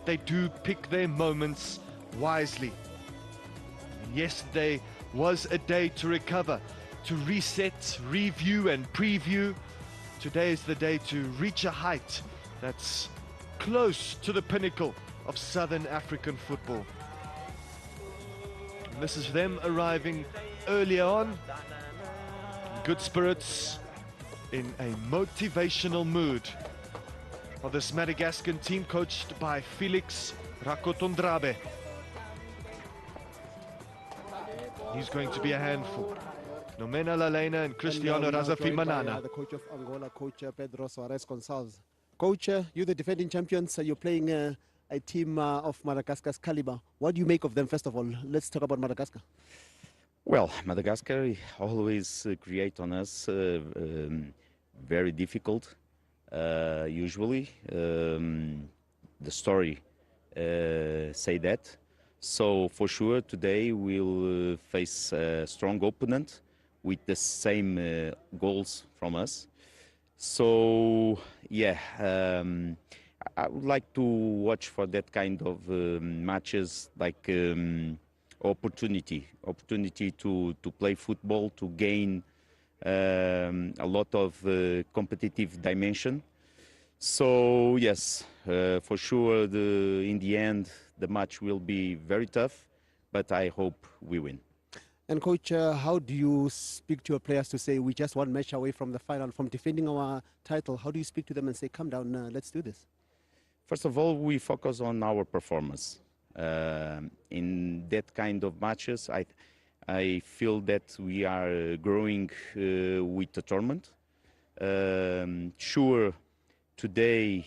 They do pick their moments wisely. Yesterday was a day to recover, to reset, review and preview. Today is the day to reach a height that's close to the pinnacle of Southern African football. And this is them arriving earlier on, in good spirits, in a motivational mood. Of this Madagascar team coached by Felix Rakotondrabe. He's going to be a handful. Nomena Lalena and Cristiano Razafi Manana. The coach of Angola, Coach Pedro Soares Gonçalves. Coach, you're the defending champions. You're playing a team of Madagascar's caliber. What do you make of them, first of all? Let's talk about Madagascar. Well, Madagascar always create on us very difficult. Usually, the story say that. So for sure, today we'll face a strong opponent with the same goals from us. So yeah, I would like to watch for that kind of matches, like opportunity to play football, to gain a lot of competitive dimension. So yes, for sure, in the end, the match will be very tough, but I hope we win. And Coach, how do you speak to your players to say we just one match away from the final, from defending our title? How do you speak to them and say, come down, let's do this? First of all, we focus on our performance. In that kind of matches, I feel that we are growing with the tournament. Sure, today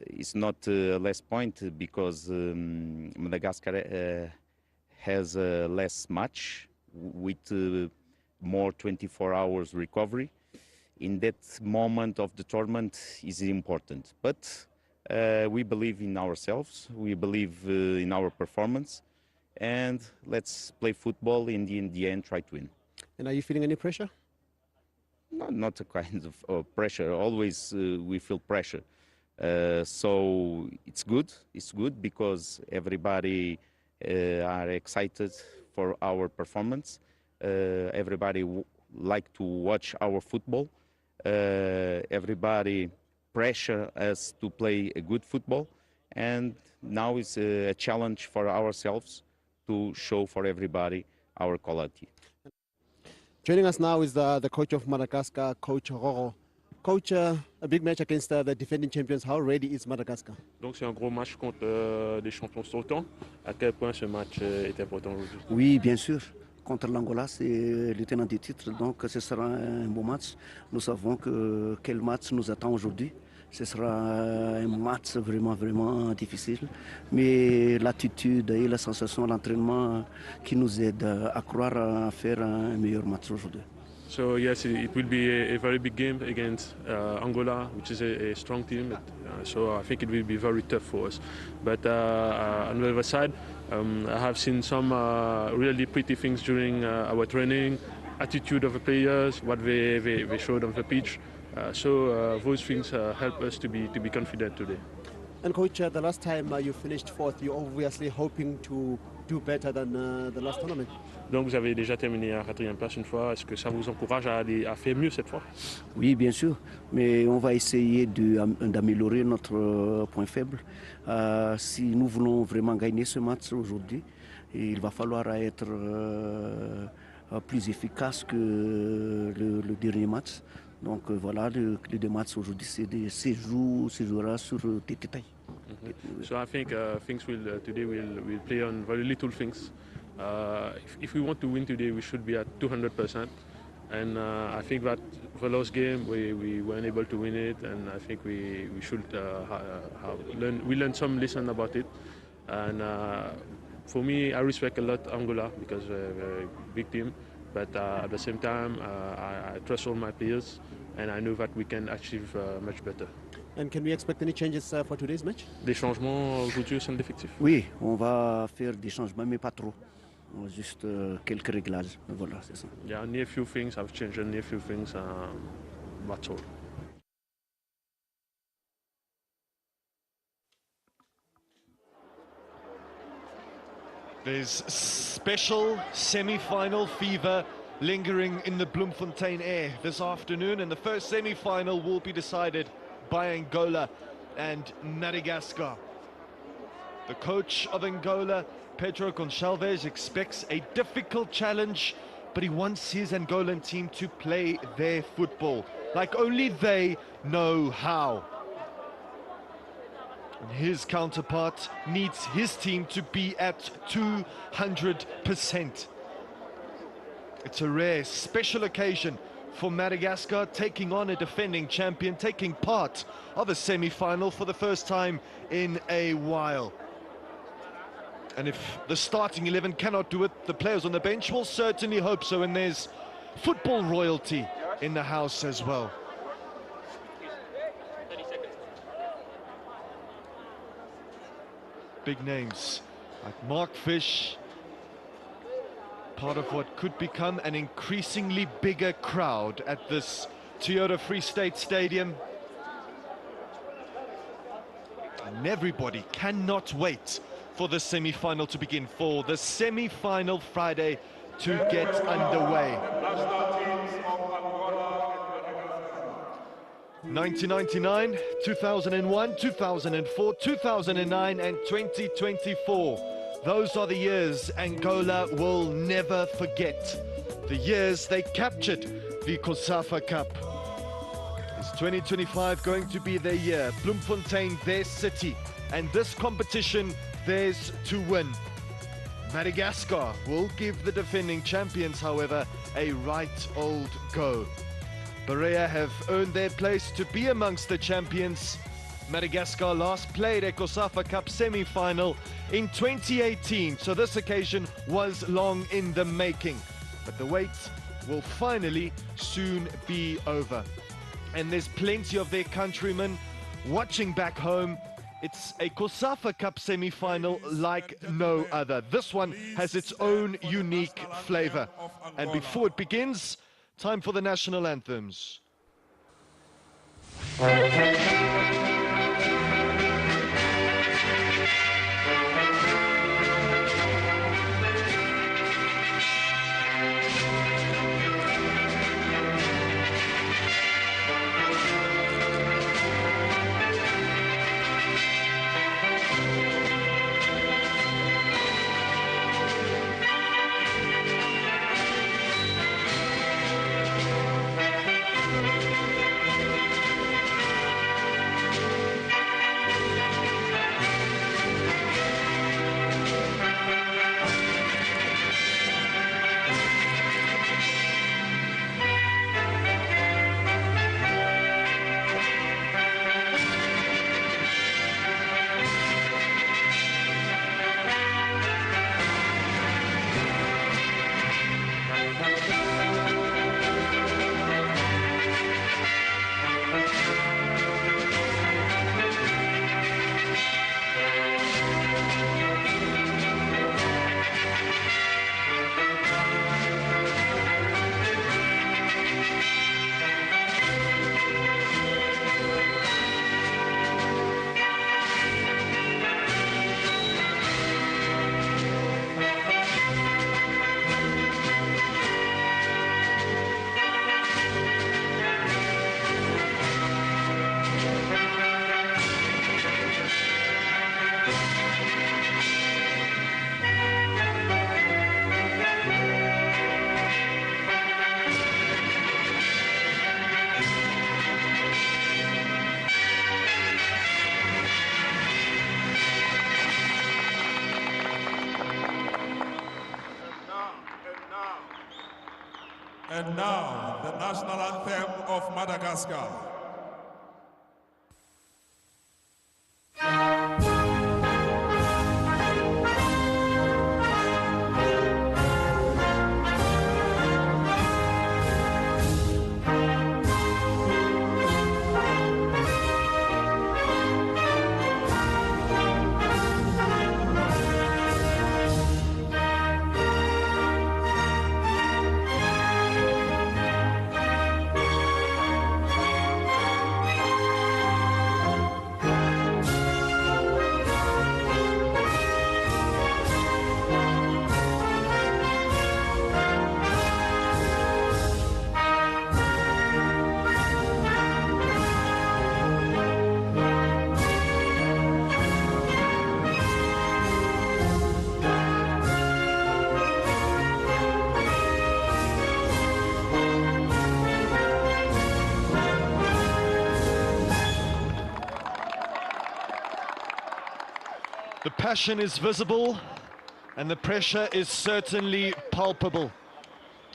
is not less point because Madagascar has a less match with more 24 hours recovery. In that moment of the tournament is important. But we believe in ourselves, we believe in our performance, and let's play football in the end, try to win. And are you feeling any pressure? No, not a kind of pressure. Always we feel pressure. So it's good because everybody are excited for our performance. Everybody like to watch our football. Everybody pressure us to play a good football, and now it's a challenge for ourselves to show for everybody our quality. Joining us now is the coach of Madagascar, Coach Roro. Coach, a big match against the defending champions. How ready is Madagascar? Donc c'est un gros match contre des champions sortants. À quel point ce match est important aujourd'hui? Oui, bien sûr. Contre l'Angola, c'est le tenant du titre, donc ce sera un bon match. Nous savons que quel match nous attend aujourd'hui. Ce sera un match vraiment, vraiment difficile. Mais l'attitude et la sensation à l'entraînement qui nous aide à croire à faire un meilleur match aujourd'hui. So yes, it will be a very big game against Angola, which is a strong team. So I think it will be very tough for us. But on the other side, I have seen some really pretty things during our training, attitude of the players, what they showed on the pitch. So those things help us to be confident today. And Coach, the last time you finished fourth, you're obviously hoping to do better than the last tournament. Donc vous avez déjà terminé à 4e place une fois. Est-ce que ça vous encourage à faire mieux cette fois? Oui, bien sûr. Mais on va essayer d'améliorer notre point faible. Si nous voulons vraiment gagner ce match aujourd'hui, il va falloir être plus efficace que le dernier match. Donc voilà, les deux matchs aujourd'hui, se jouera sur des détails. So I think things today will play on very little things. If we want to win today, we should be at 200%. And I think that the last game we weren't able to win it, and I think we should learn some lesson about it. And for me, I respect a lot Angola because they're a big team. But at the same time, I trust all my players, and I know that we can achieve much better. And can we expect any changes for today's match? Des changements aujourd'hui au sein de l'effectif? Oui, on va faire des changements, mais pas trop. Juste quelques réglages. Voilà, c'est ça. Yeah, only a few things have changed, only a few things, that's all. There's special semi-final fever lingering in the Bloemfontein air this afternoon, and the first semi-final will be decided by Angola and Madagascar. The coach of Angola, Pedro Gonçalves, expects a difficult challenge, but he wants his Angolan team to play their football like only they know how. And his counterpart needs his team to be at 200%. It's a rare, special occasion for Madagascar, taking on a defending champion, taking part of a semi-final for the first time in a while. And if the starting 11 cannot do it, the players on the bench will certainly hope so, and there's football royalty in the house as well. Big names like Mark Fish, part of what could become an increasingly bigger crowd at this Toyota Free State Stadium. And everybody cannot wait for the semi-final to begin, for the semi-final Friday to get underway. 1999, 2001, 2004, 2009 and 2024. Those are the years Angola will never forget. The years they captured the COSAFA Cup. Is 2025 going to be their year? Bloemfontein, their city, and this competition theirs to win. Madagascar will give the defending champions, however, a right old go. Berea have earned their place to be amongst the champions. Madagascar last played a COSAFA Cup semi-final in 2018, so this occasion was long in the making. But the wait will finally soon be over. And there's plenty of their countrymen watching back home. It's a COSAFA Cup semi-final like no other. This one has its own unique flavor. And before it begins, time for the national anthems. And now, the national anthem of Madagascar. The passion is visible and the pressure is certainly palpable.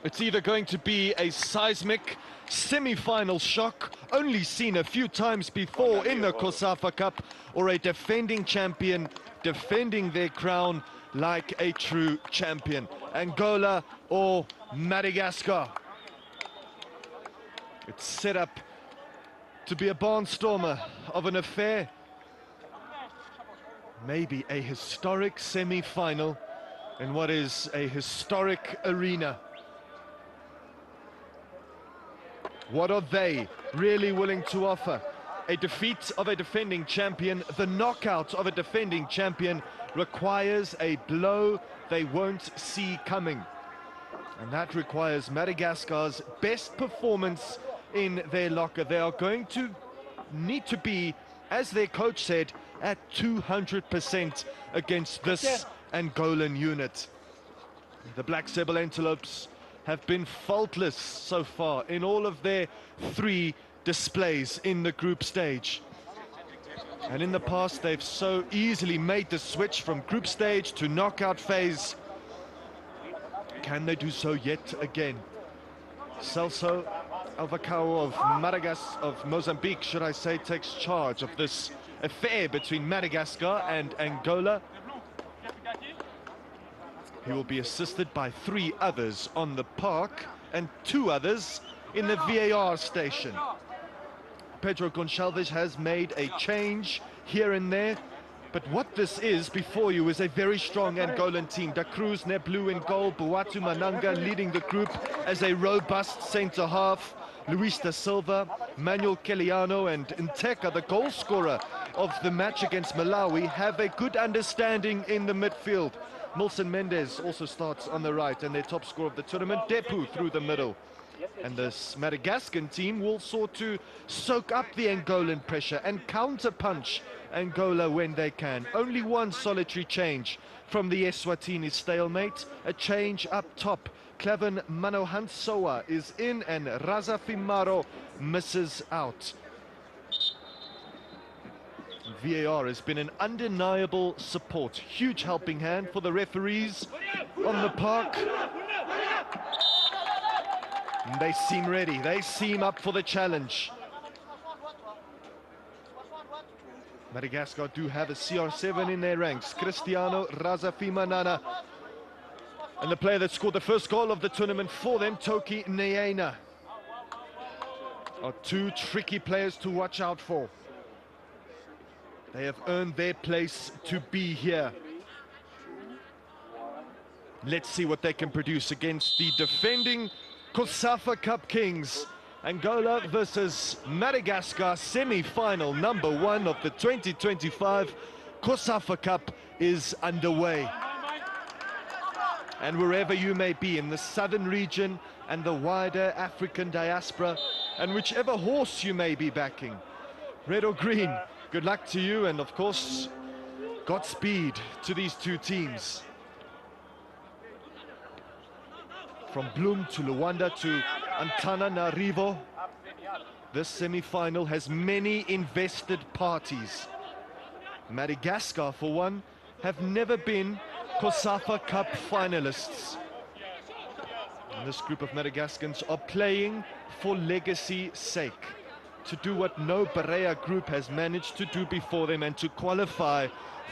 It's either going to be a seismic semi-final shock, only seen a few times before in the COSAFA Cup, or a defending champion defending their crown like a true champion. Angola or Madagascar. It's set up to be a barnstormer of an affair. Maybe a historic semi-final in what is a historic arena. What are they really willing to offer? A defeat of a defending champion, the knockout of a defending champion, requires a blow they won't see coming. And that requires Madagascar's best performance in their locker. They are going to need to be, as their coach said, at 200% against this Angolan unit. The Black Sable Antelopes have been faultless so far in all of their 3 displays in the group stage. And in the past, they've so easily made the switch from group stage to knockout phase. Can they do so yet again? Celso Alvacao of Mozambique, should I say, takes charge of this affair between Madagascar and Angola. He will be assisted by 3 others on the park and 2 others in the VAR station. Pedro Gonçalves has made a change here and there, but what this is before you is a very strong Angolan team. Da Cruz, Neblu in goal, Buatu Mananga leading the group as a robust centre-half. Luis da Silva, Manuel Keliano and Nteka, the goal scorer of the match against Malawi, have a good understanding in the midfield. Milson Mendes also starts on the right, and their top scorer of the tournament, Depu, through the middle. And this Madagascan team will sort to soak up the Angolan pressure and counter-punch Angola when they can. Only one solitary change from the Eswatini stalemate, a change up top. Cleven Manohansoa is in and Raza Fimaro misses out. VAR has been an undeniable support, huge helping hand for the referees on the park. And they seem ready, they seem up for the challenge. Madagascar do have a CR7 in their ranks, Cristiano Razafimanana. And the player that scored the first goal of the tournament for them, Toki Neena, are 2 tricky players to watch out for. They have earned their place to be here. Let's see what they can produce against the defending COSAFA Cup Kings. Angola versus Madagascar, semi-final number 1 of the 2025 COSAFA Cup is underway. And wherever you may be in the southern region and the wider African diaspora, and whichever horse you may be backing, red or green, good luck to you, and of course, Godspeed to these 2 teams. From Bloem to Luanda to Antananarivo, this semi-final has many invested parties. Madagascar, for one, have never been COSAFA Cup finalists. And this group of Madagascans are playing for legacy's sake, to do what no Berea group has managed to do before them, and to qualify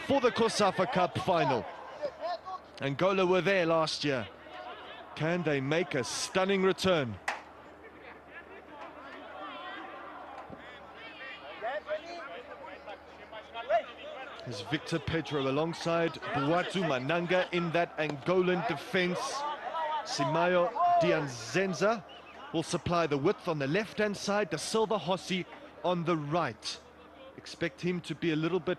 for the COSAFA Cup final. Angola were there last year. Can they make a stunning return? Is Victor Pedro alongside Buatu Mananga in that Angolan defense. Simayo Dianzenza will supply the width on the left-hand side, Da Silva Hossi on the right. Expect him to be a little bit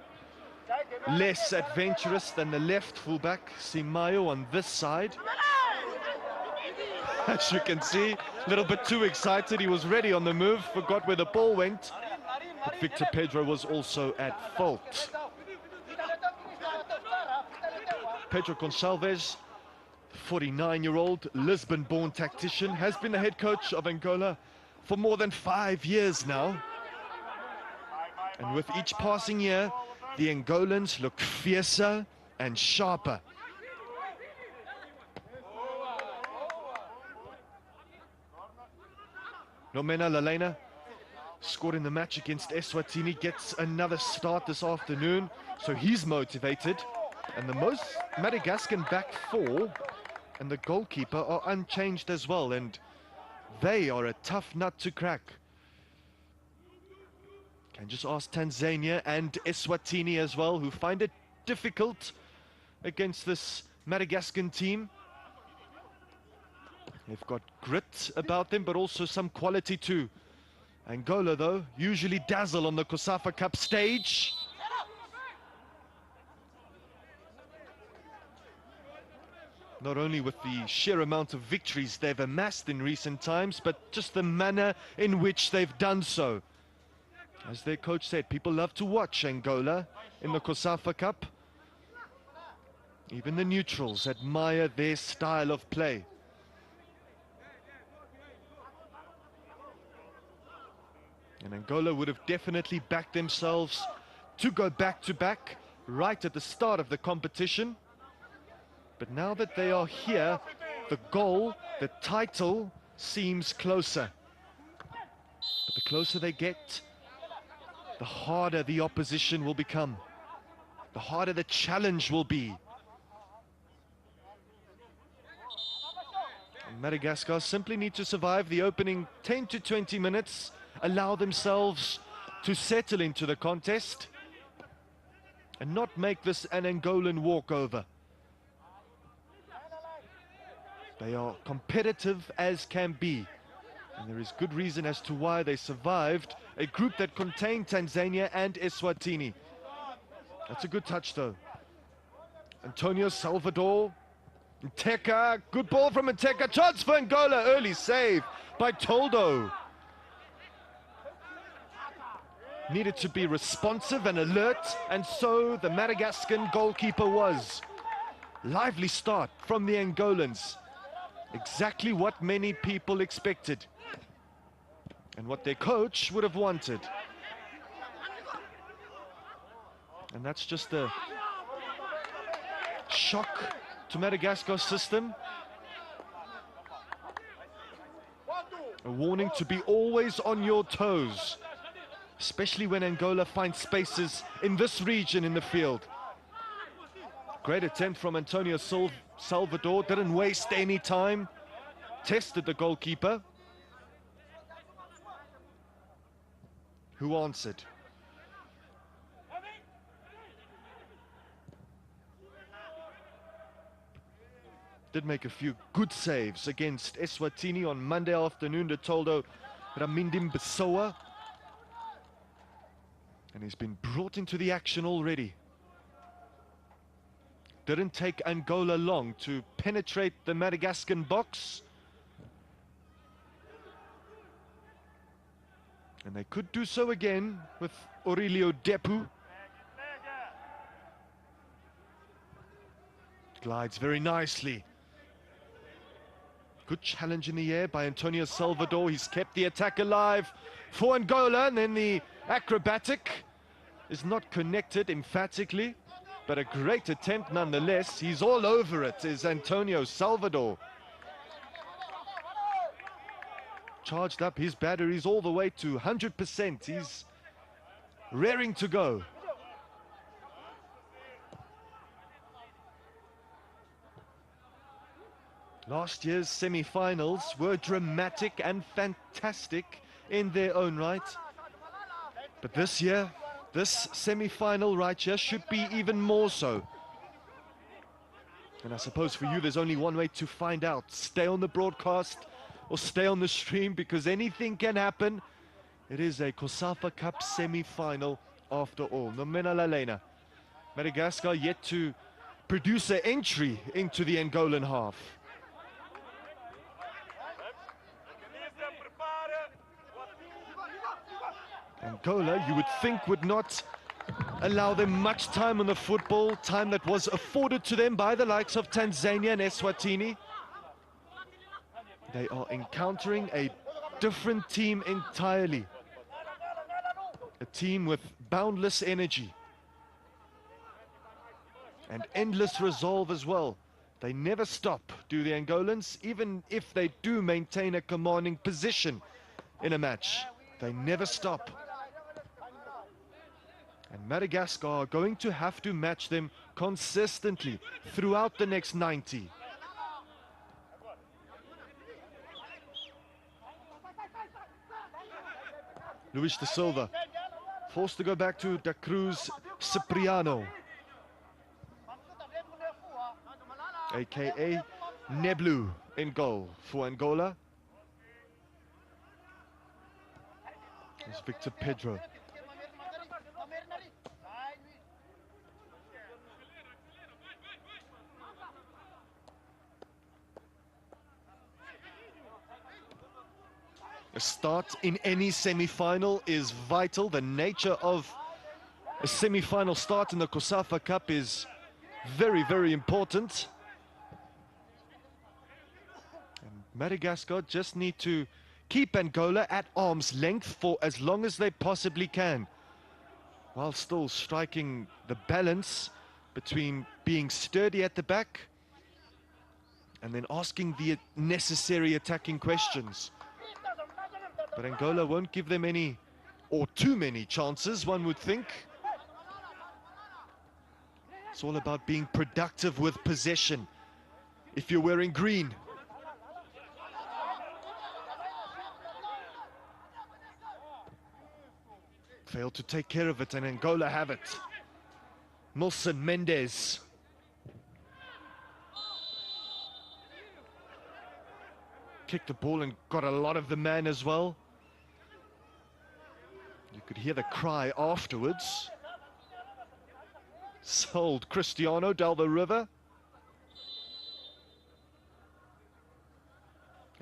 less adventurous than the left fullback, Simayo on this side. As you can see, a little bit too excited. He was ready on the move, forgot where the ball went. But Victor Pedro was also at fault. Pedro Gonçalves, 49-year-old Lisbon-born tactician, has been the head coach of Angola for more than 5 years now. And with each passing year, the Angolans look fiercer and sharper. Nomena Lalena scored in the match against Eswatini, gets another start this afternoon, so he's motivated. And the most Madagascan back four and the goalkeeper are unchanged as well, and they are a tough nut to crack. Can just ask Tanzania and Eswatini as well, who find it difficult against this Madagascan team. They've got grit about them, but also some quality too. Angola, though, usually dazzle on the COSAFA Cup stage. Not only with the sheer amount of victories they've amassed in recent times, but just the manner in which they've done so. As their coach said, people love to watch Angola in the COSAFA Cup. Even the neutrals admire their style of play. And Angola would have definitely backed themselves to go back-to-back right at the start of the competition. But now that they are here, the goal, the title, seems closer. But the closer they get, the harder the opposition will become. The harder the challenge will be. And Madagascar simply need to survive the opening 10 to 20 minutes, allow themselves to settle into the contest, and not make this an Angolan walkover. They are competitive as can be, and there is good reason as to why they survived a group that contained Tanzania and Eswatini. That's a good touch though. Antonio Salvador, Nteka, good ball from Nteka, chance for Angola, early save by Toldo. Needed to be responsive and alert, and so the Madagascan goalkeeper was. Lively start from the Angolans. Exactly what many people expected and what their coach would have wanted. And that's just a shock to Madagascar's system. A warning to be always on your toes, especially when Angola finds spaces in this region in the field. Great attempt from Antonio Salvador, didn't waste any time, tested the goalkeeper, who answered. Did make a few good saves against Eswatini on Monday afternoon, to Toldo Ramindim Besoa. And he's been brought into the action already. Didn't take Angola long to penetrate the Madagascan box. And they could do so again with Aurelio Depu. Glides very nicely. Good challenge in the air by Antonio Salvador. He's kept the attack alive for Angola, and then the acrobatic is not connected emphatically, but a great attempt nonetheless. He's all over it, is Antonio Salvador. Charged up his batteries all the way to 100%. He's raring to go. Last year's semi-finals were dramatic and fantastic in their own right. But this year, this semi-final right here should be even more so. And I suppose for you, there's only one way to find out. Stay on the broadcast or stay on the stream, because anything can happen. It is a COSAFA Cup semi-final after all. Nomena Lalena. Madagascar yet to produce an entry into the Angolan half. Angola, you would think, would not allow them much time on the football, time that was afforded to them by the likes of Tanzania and Eswatini. They are encountering a different team entirely. A team with boundless energy. and endless resolve as well. They never stop, do the Angolans, even if they do maintain a commanding position in a match. They never stop. And Madagascar are going to have to match them consistently throughout the next 90. Luis da Silva forced to go back to Da Cruz Cipriano, aka Neblu, in goal for Angola. There's Victor Pedro. A start in any semi-final is vital. The nature of a semi-final start in the COSAFA Cup is very, very important. And Madagascar just need to keep Angola at arm's length for as long as they possibly can, while still striking the balance between being sturdy at the back and then asking the necessary attacking questions. But Angola won't give them any, or too many chances, one would think. It's all about being productive with possession. If you're wearing green. Failed to take care of it, and Angola have it. Nelson Mendes. Kicked the ball and got a lot of the man as well. You could hear the cry afterwards. Sold Cristiano down the river.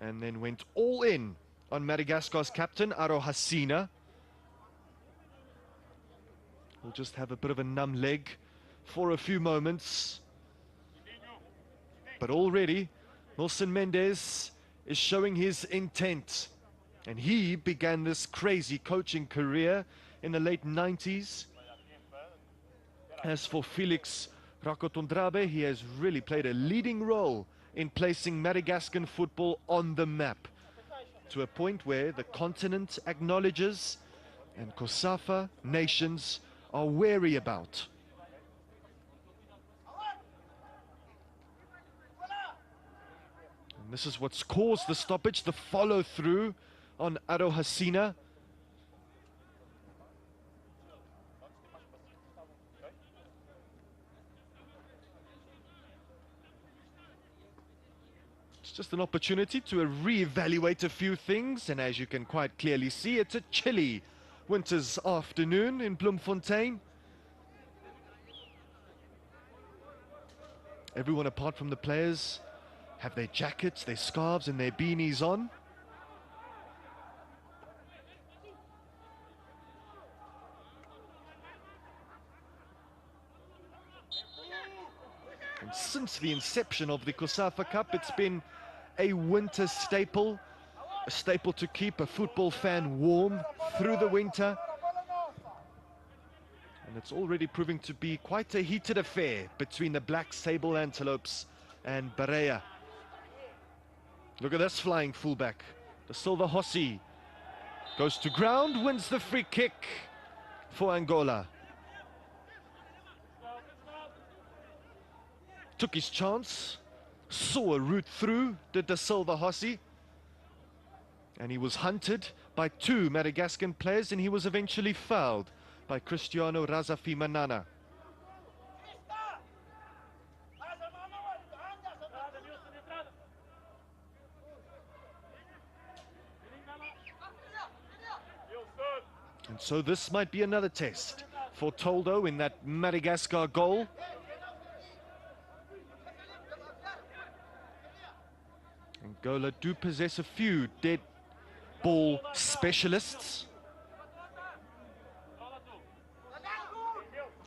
And then went all in on Madagascar's captain, Aro Hasina. We'll just have a bit of a numb leg for a few moments. But already, Nelson Mendes is showing his intent. And he began this crazy coaching career in the late 90s. As for Felix Rakotondrabe, he has really played a leading role in placing Madagascan football on the map, to a point where the continent acknowledges and COSAFA nations are wary about. And this is what's caused the stoppage, the follow-through on Aro Hasina. It's just an opportunity to re-evaluate a few things, and as you can quite clearly see, it's a chilly winter's afternoon in Bloemfontein. Everyone apart from the players have their jackets, their scarves and their beanies on. And since the inception of the COSAFA Cup, it's been a winter staple, a staple to keep a football fan warm through the winter. And it's already proving to be quite a heated affair between the Black Sable Antelopes and Barea. Look at this flying fullback. The Silver Hossie goes to ground, wins the free kick for Angola. Took his chance, saw a route through, did the Silver Hossie. And he was hunted by two Madagascan players, and he was eventually fouled by Cristiano Razafi Manana. And so this might be another test for Toldo in that Madagascar goal. Angola do possess a few dead ball specialists.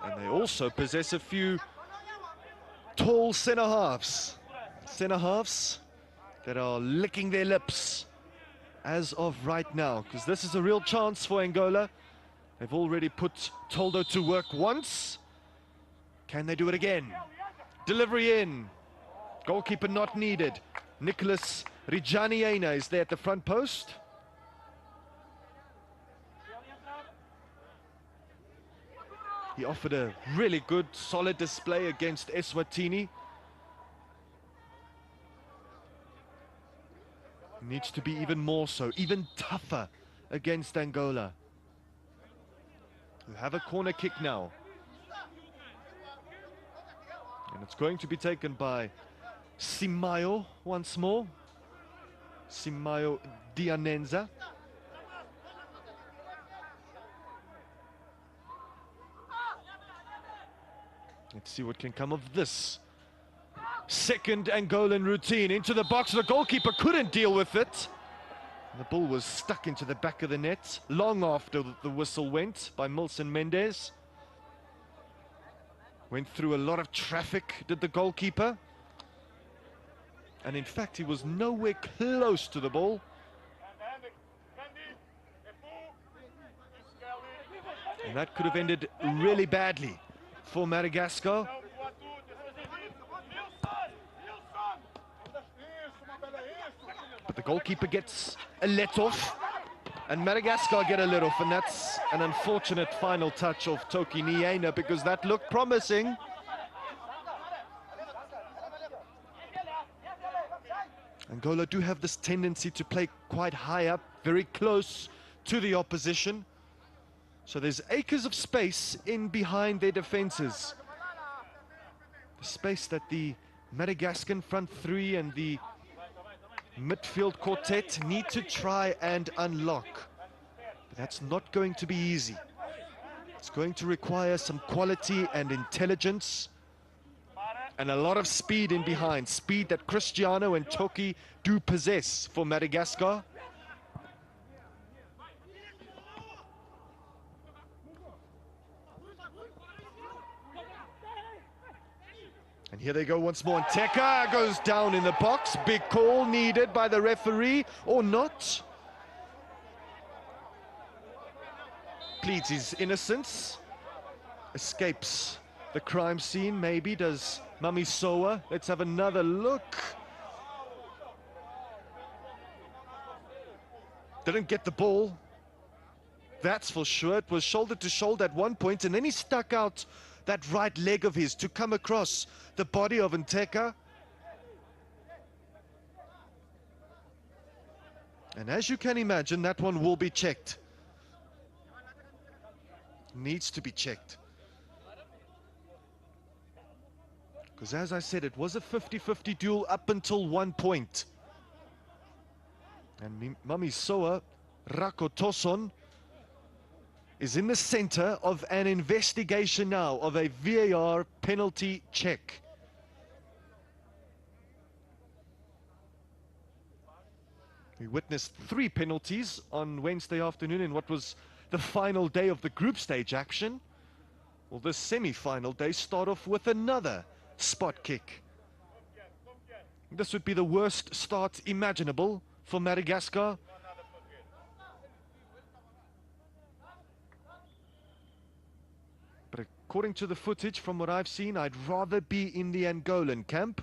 And they also possess a few tall centre-halves. Centre-halves that are licking their lips as of right now, because this is a real chance for Angola. They've already put Toldo to work once. Can they do it again? Delivery in. Goalkeeper not needed. Nicholas Rijaniena is there at the front post. He offered a really good, solid display against Eswatini. Needs to be even more so, even tougher against Angola, who have a corner kick now. And it's going to be taken by Simayo once more. Simayo Dianenza. Let's see what can come of this. Second Angolan routine into the box. The goalkeeper couldn't deal with it. The ball was stuck into the back of the net long after the whistle went by Milson Mendes. Went through a lot of traffic, did the goalkeeper. And in fact, he was nowhere close to the ball. And that could have ended really badly for Madagascar. But the goalkeeper gets a let-off, and Madagascar get a let-off, and that's an unfortunate final touch of Toki Niena, because that looked promising. Angola do have this tendency to play quite high up, very close to the opposition. So there's acres of space in behind their defenses. The space that the Madagascan front three and the midfield quartet need to try and unlock. But that's not going to be easy. It's going to require some quality and intelligence and a lot of speed in behind. Speed that Cristiano and Toki do possess for Madagascar. And here they go once more, and Teka goes down in the box. Big call needed by the referee, or not. Pleads his innocence. Escapes the crime scene, maybe. Does Mamisoa? Let's have another look. Didn't get the ball. That's for sure. It was shoulder to shoulder at one point, and then he stuck out that right leg of his to come across the body of Nteka. And as you can imagine, that one will be checked. Needs to be checked. Because as I said, it was a 50-50 duel up until one point. And Mamisoa Rakotoson is in the center of an investigation now of a VAR penalty check. We witnessed 3 penalties on Wednesday afternoon in what was the final day of the group stage action. Well, this semi-final day start off with another spot kick. This would be the worst start imaginable for Madagascar. But according to the footage from what I've seen, I'd rather be in the Angolan camp.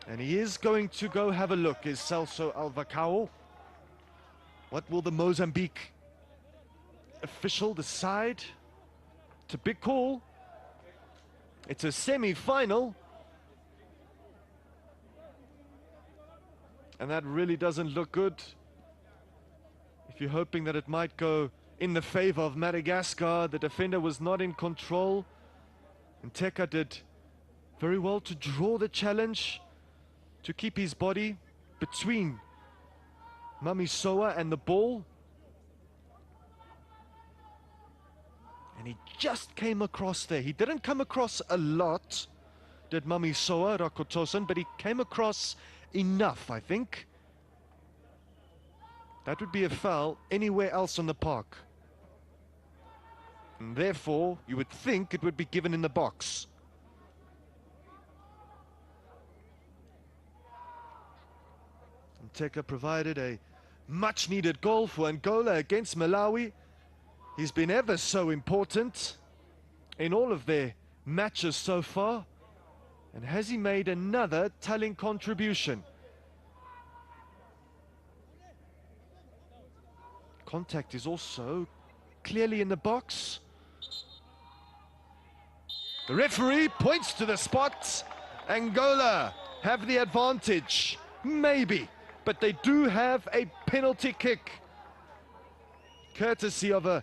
And he is going to go have a look, is Celso Alvacao. What will the Mozambique official decide? It's a big call. It's a semi-final. And that really doesn't look good. If you're hoping that it might go in the favor of Madagascar, the defender was not in control. And Teka did very well to draw the challenge, to keep his body between Mamisoa and the ball. And he just came across there. He didn't come across a lot, did Mamisoa Rakotoson, but he came across enough, I think. That would be a foul anywhere else on the park. And therefore, you would think it would be given in the box. Teka provided a much-needed goal for Angola against Malawi. He's been ever so important in all of their matches so far. And has he made another telling contribution? Contact is also clearly in the box. The referee points to the spot. Angola have the advantage, maybe, but they do have a penalty kick, courtesy of a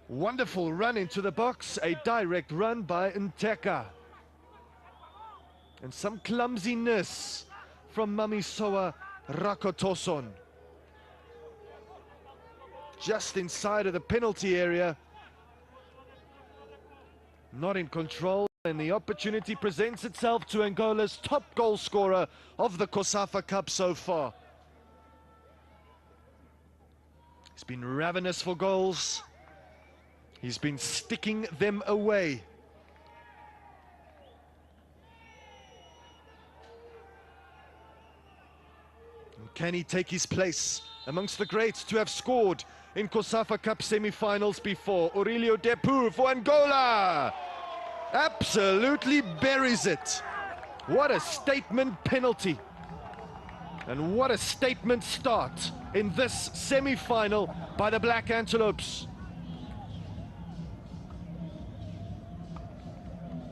wonderful run into the box, a direct run by Nteka. And some clumsiness from Mamisoa Rakotoson. Just inside of the penalty area. Not in control, and the opportunity presents itself to Angola's top goal scorer of the COSAFA Cup so far. He's been ravenous for goals. He's been sticking them away. And can he take his place amongst the greats to have scored in COSAFA Cup semi-finals before? Aurelio Depu for Angola absolutely buries it. What a statement penalty, and what a statement start in this semi-final by the Black Antelopes.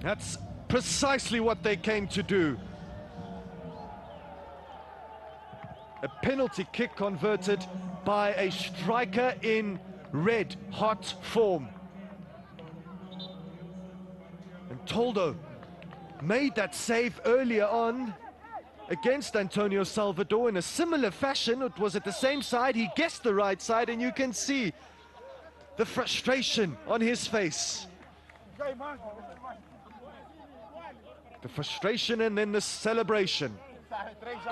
That's precisely what they came to do. A penalty kick converted by a striker in red hot form. And Toldo made that save earlier on against Antonio Salvador in a similar fashion. It was at the same side, he guessed the right side, and you can see the frustration on his face. The frustration and then the celebration.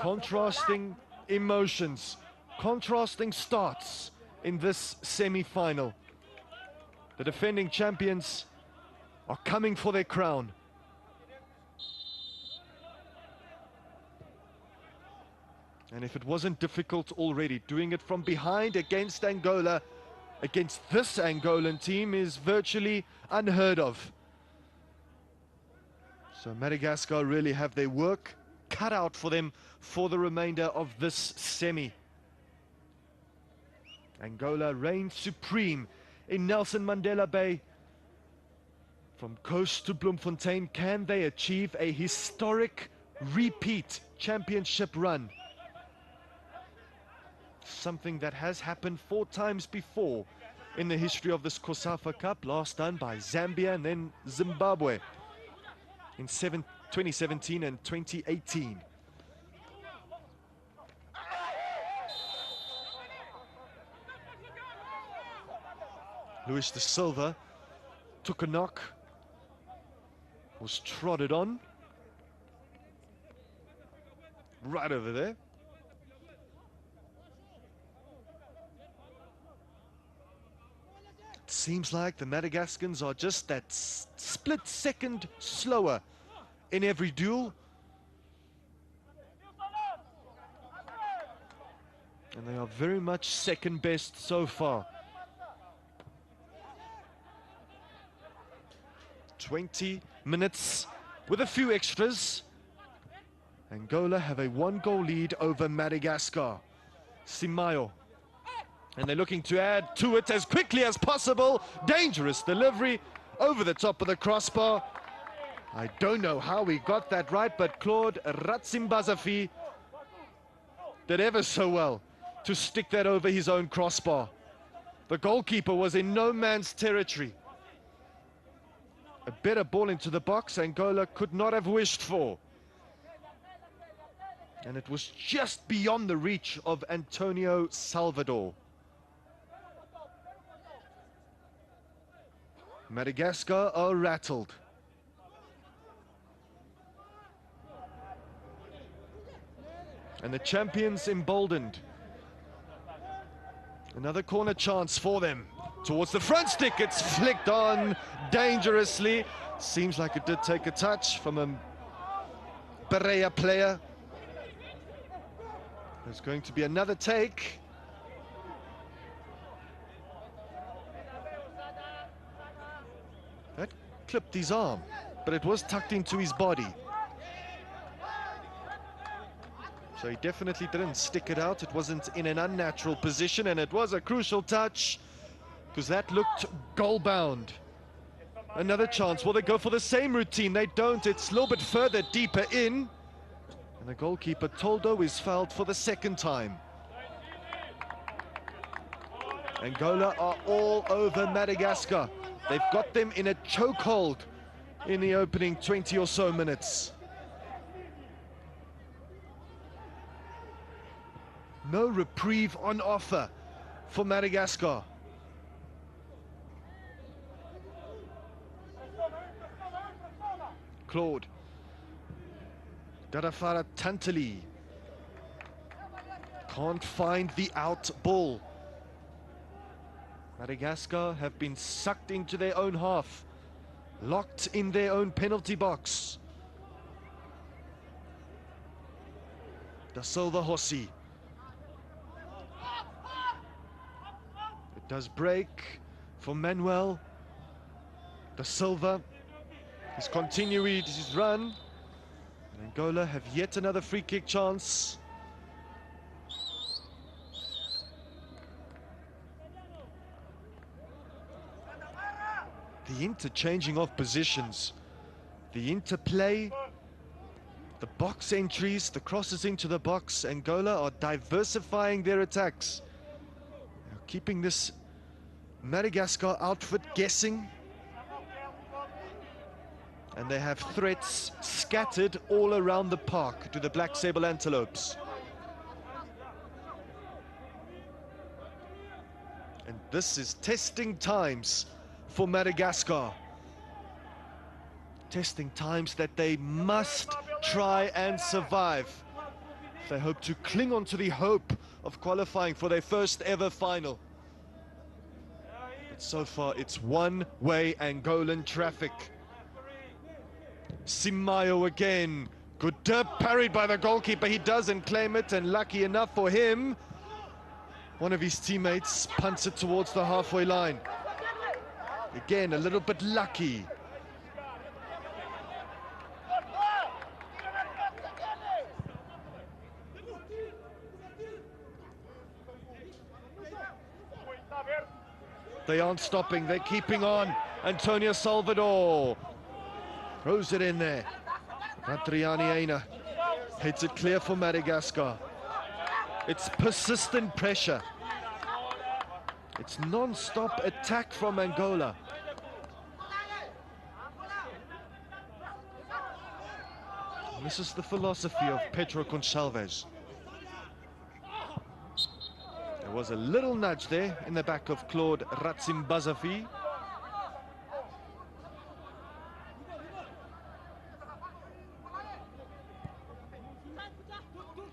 Contrasting emotions, contrasting starts in this semi-final. The defending champions are coming for their crown. And if it wasn't difficult already, doing it from behind against Angola, against this Angolan team, is virtually unheard of. So Madagascar really have their work cut out for them for the remainder of this semi. Angola reigns supreme in Nelson Mandela Bay. From coast to Bloemfontein, can they achieve a historic repeat championship run? Something that has happened 4 times before in the history of this COSAFA Cup, last done by Zambia and then Zimbabwe in 2017 and 2018. Luis da Silva took a knock, was trotted on, right over there. It seems like the Madagascans are just that split second slower in every duel. And they are very much second best so far. 20 minutes with a few extras. Angola have a 1-goal lead over Madagascar. Simayo. And they're looking to add to it as quickly as possible. Dangerous delivery over the top of the crossbar. I don't know how he got that right, but Claude Ratsimbazafi did ever so well to stick that over his own crossbar. The goalkeeper was in no man's territory. A better ball into the box Angola could not have wished for. And it was just beyond the reach of Antonio Salvador. Madagascar are rattled. And the champions emboldened. Another corner chance for them. Towards the front stick, it's flicked on dangerously. Seems like it did take a touch from a Berea player. There's going to be another take. That clipped his arm, but it was tucked into his body. So he definitely didn't stick it out. It wasn't in an unnatural position, and it was a crucial touch because that looked goal-bound. Another chance. Will they go for the same routine? They don't. It's a little bit further, deeper in. And the goalkeeper, Toldo, is fouled for the second time. Angola are all over Madagascar. They've got them in a chokehold in the opening 20 or so minutes. No reprieve on offer for Madagascar. Claude. Darafara Tantali. Can't find the out ball. Madagascar have been sucked into their own half. Locked in their own penalty box. Da Silva Hossi. It does break for Manuel. Da Silva. He's continued his run. And Angola have yet another free kick chance. The interchanging of positions, the interplay, the box entries, the crosses into the box. Angola are diversifying their attacks. They're keeping this Madagascar outfit guessing. And they have threats scattered all around the park to the Black Sable Antelopes. And this is testing times for Madagascar. Testing times that they must try and survive. They hope to cling on to the hope of qualifying for their first ever final. But so far it's one-way Angolan traffic. Simayo again. Good parried by the goalkeeper. He doesn't claim it, and lucky enough for him, one of his teammates punts it towards the halfway line. Again, a little bit lucky. They aren't stopping, they're keeping on. Antonio Salvador throws it in there. Adriani Aina heads it clear for Madagascar. It's persistent pressure. It's non-stop attack from Angola. And this is the philosophy of Pedro Gonçalves. There was a little nudge there in the back of Claude Ratsimbazafi.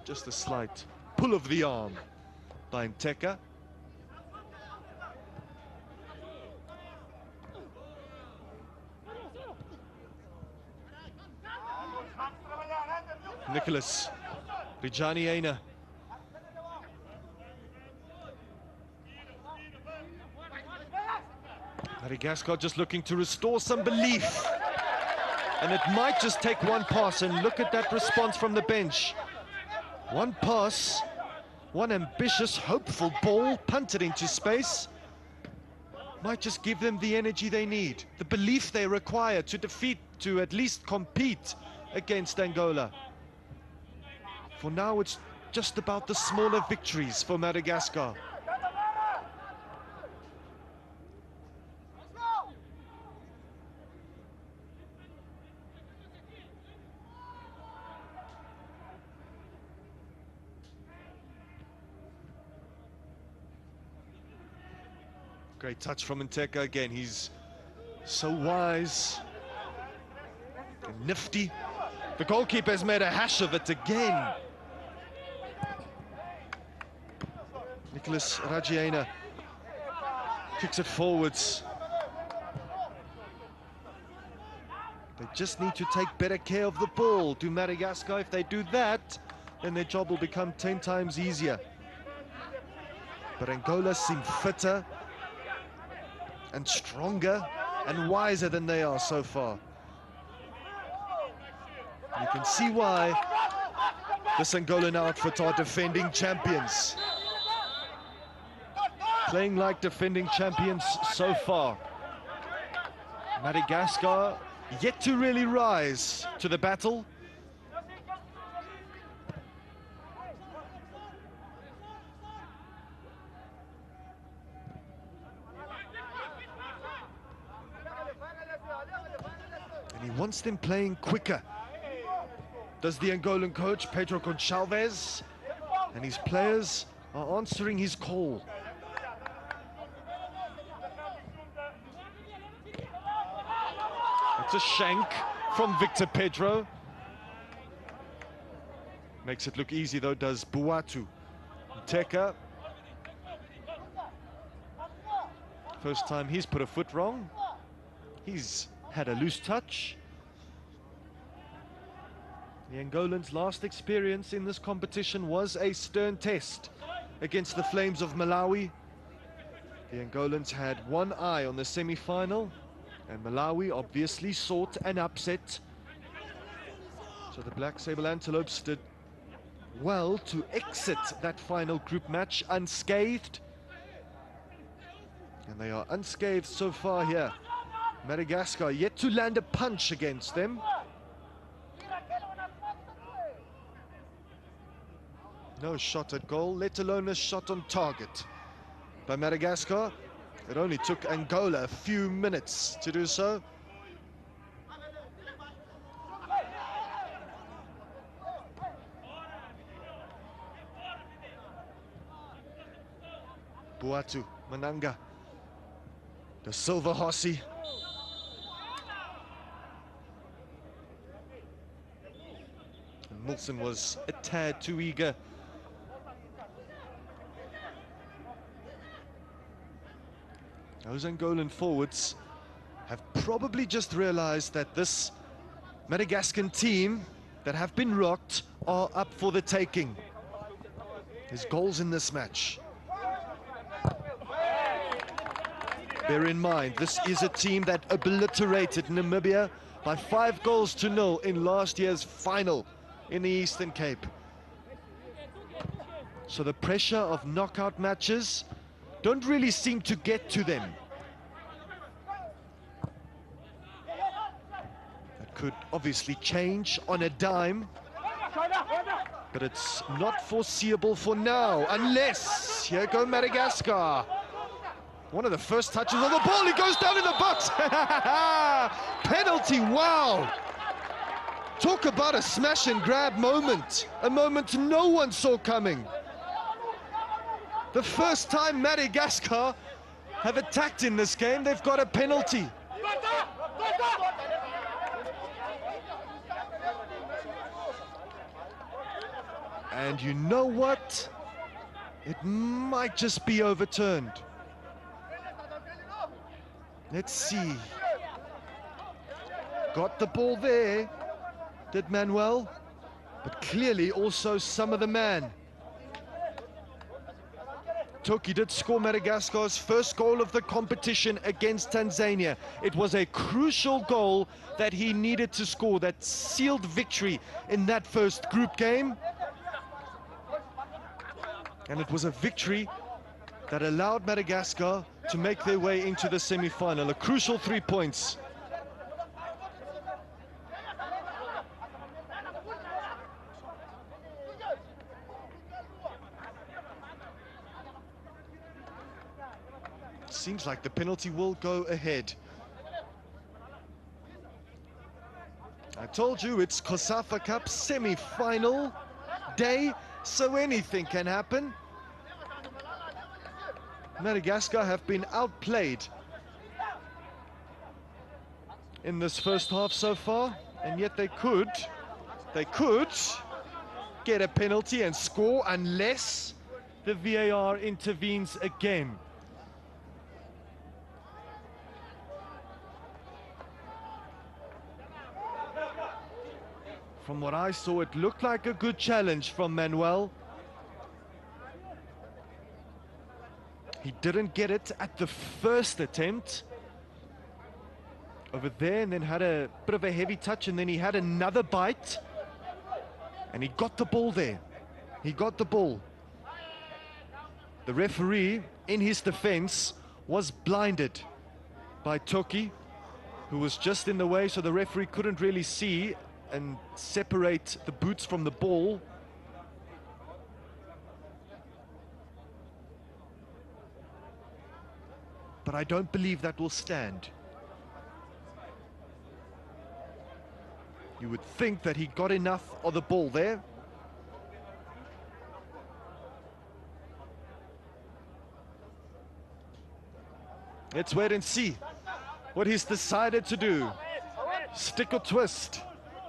Just a slight pull of the arm by Nteka. Nicholas, Rijani Aina. Madagascar just looking to restore some belief. And it might just take one pass, and look at that response from the bench. One pass, one ambitious, hopeful ball punted into space. Might just give them the energy they need, the belief they require to defeat, to at least compete against Angola. For now, it's just about the smaller victories for Madagascar. Great touch from Nteka again. He's so wise and nifty. The goalkeeper has made a hash of it again. Nicholas Rajiena kicks it forwards. They just need to take better care of the ball. Do Madagascar, if they do that, then their job will become 10 times easier. But Angola seem fitter and stronger and wiser than they are so far. You can see why this Angolan outfit are defending champions. Playing like defending champions so far. Madagascar yet to really rise to the battle. And he wants them playing quicker. Does the Angolan coach, Pedro Gonçalves, and his players are answering his call. It's a shank from Victor Pedro. Makes it look easy though, does Buatu. Teka. First time he's put a foot wrong. He's had a loose touch. The Angolans' last experience in this competition was a stern test against the Flames of Malawi. The Angolans had one eye on the semi-final, and Malawi obviously sought an upset. So the Black Sable Antelopes did well to exit that final group match unscathed. And they are unscathed so far here. Madagascar yet to land a punch against them. No shot at goal, let alone a shot on target by Madagascar. It only took Angola a few minutes to do so. Buatu, Mananga, the Silver Horsey. And Milson was a tad too eager. Those Angolan forwards have probably just realized that this Madagascan team that have been rocked are up for the taking. There's goals in this match. Bear in mind, this is a team that obliterated Namibia by 5-0 in last year's final in the Eastern Cape. So the pressure of knockout matches don't really seem to get to them. That could obviously change on a dime, but it's not foreseeable for now, unless, here go Madagascar. One of the first touches on the ball, he goes down in the box. Penalty, wow. Talk about a smash and grab moment, a moment no one saw coming. The first time Madagascar have attacked in this game, they've got a penalty. And you know what? It might just be overturned. Let's see. Got the ball there, did Manuel, but clearly also some of the man. Toki did score Madagascar's first goal of the competition against Tanzania. It was a crucial goal that he needed to score, that sealed victory in that first group game. And it was a victory that allowed Madagascar to make their way into the semi-final, a crucial 3 points. Seems like the penalty will go ahead. I told you it's COSAFA Cup semi-final day, so anything can happen. Madagascar have been outplayed in this first half so far, and yet they could get a penalty and score unless the VAR intervenes again. From what I saw, it looked like a good challenge from Manuel. He didn't get it at the first attempt. over there and then had a bit of a heavy touch, and then he had another bite and he got the ball there. He got the ball. The referee, in his defense, was blinded by Toki, who was just in the way, so the referee couldn't really see and separate the boots from the ball. But I don't believe that will stand. You would think that he got enough of the ball there. Let's wait and see what he's decided to do. Stick or twist.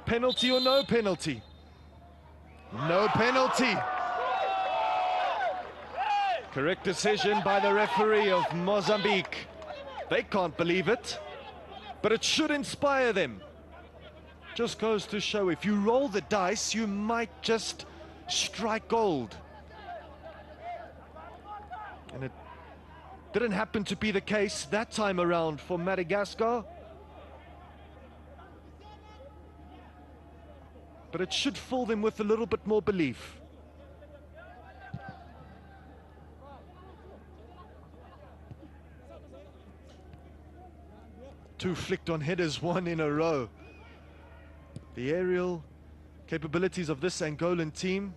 Penalty or no penalty? No penalty. Correct decision by the referee of Mozambique. They can't believe it, but it should inspire them. Just goes to show, if you roll the dice, you might just strike gold. And it didn't happen to be the case that time around for Madagascar. But it should fill them with a little bit more belief. Two flicked on headers, one in a row. The aerial capabilities of this Angolan team,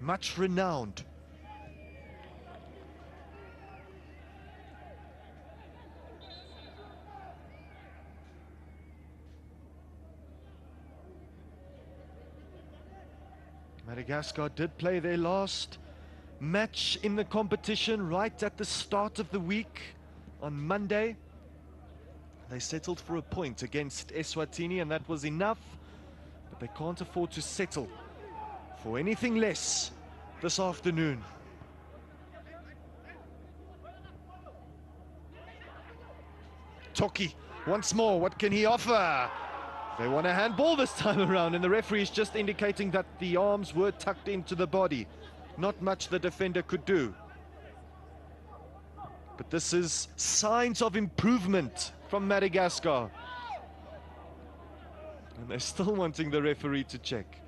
much renowned. Madagascar did play their last match in the competition right at the start of the week on Monday. They settled for a point against Eswatini, and that was enough, but they can't afford to settle for anything less this afternoon. Toki once more, what can he offer? They want a handball this time around, and the referee is just indicating that the arms were tucked into the body. Not much the defender could do. But this is signs of improvement from Madagascar. And they're still wanting the referee to check.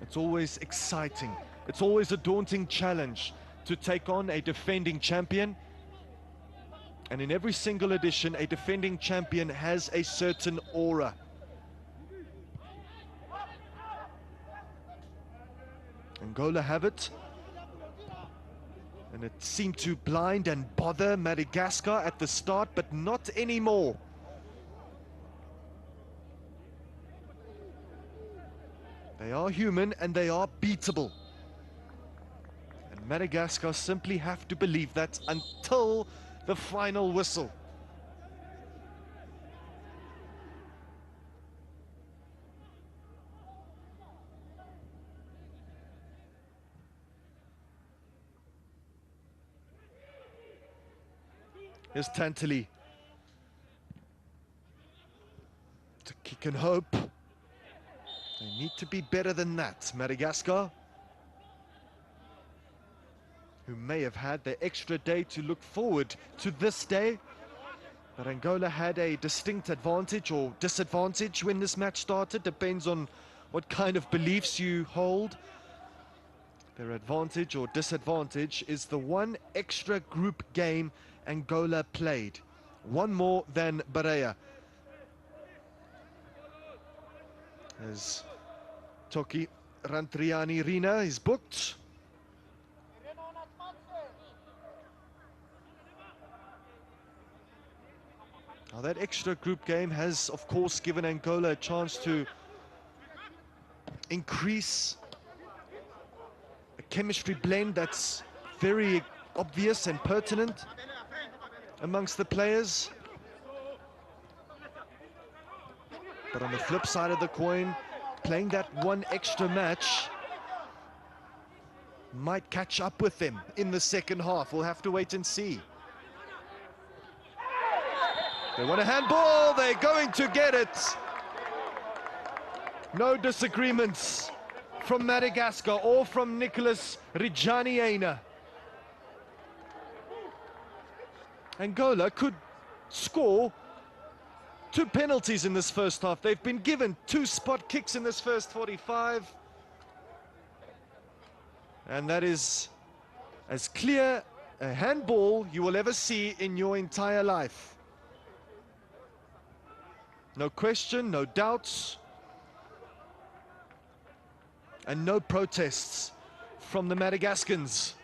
It's always exciting. It's always a daunting challenge to take on a defending champion. And in every single edition, a defending champion has a certain aura. Angola have it. And it seemed to blind and bother Madagascar at the start, but not anymore. They are human and they are beatable. And Madagascar simply have to believe that until the final whistle. Here's Tantali. To kick and hope. They need to be better than that, Madagascar, who may have had their extra day to look forward to this day. But Angola had a distinct advantage or disadvantage when this match started. Depends on what kind of beliefs you hold. Their advantage or disadvantage is the one extra group game Angola played. One more than Barea. As Toki Rantriani Rina is booked. Now that extra group game has, of course, given Angola a chance to increase a chemistry blend that's very obvious and pertinent amongst the players. But on the flip side of the coin, playing that one extra match might catch up with them in the second half. We'll have to wait and see. They want a handball, they're going to get it. No disagreements from Madagascar or from Nicholas Rijaniena. Angola could score 2 penalties in this first half. They've been given 2 spot kicks in this first 45. And that is as clear a handball you will ever see in your entire life. No question, no doubts, and no protests from the Madagascans.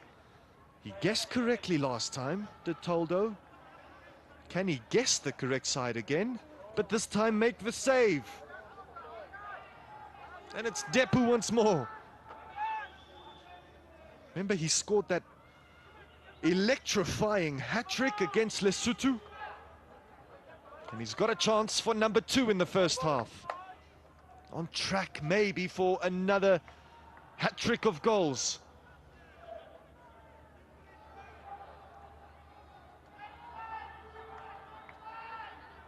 He guessed correctly last time, did Toldo. Can he guess the correct side again? But this time make the save. And it's Depu once more. Remember, he scored that electrifying hat-trick against Lesotho. And he's got a chance for number 2 in the first half. On track maybe for another hat-trick of goals.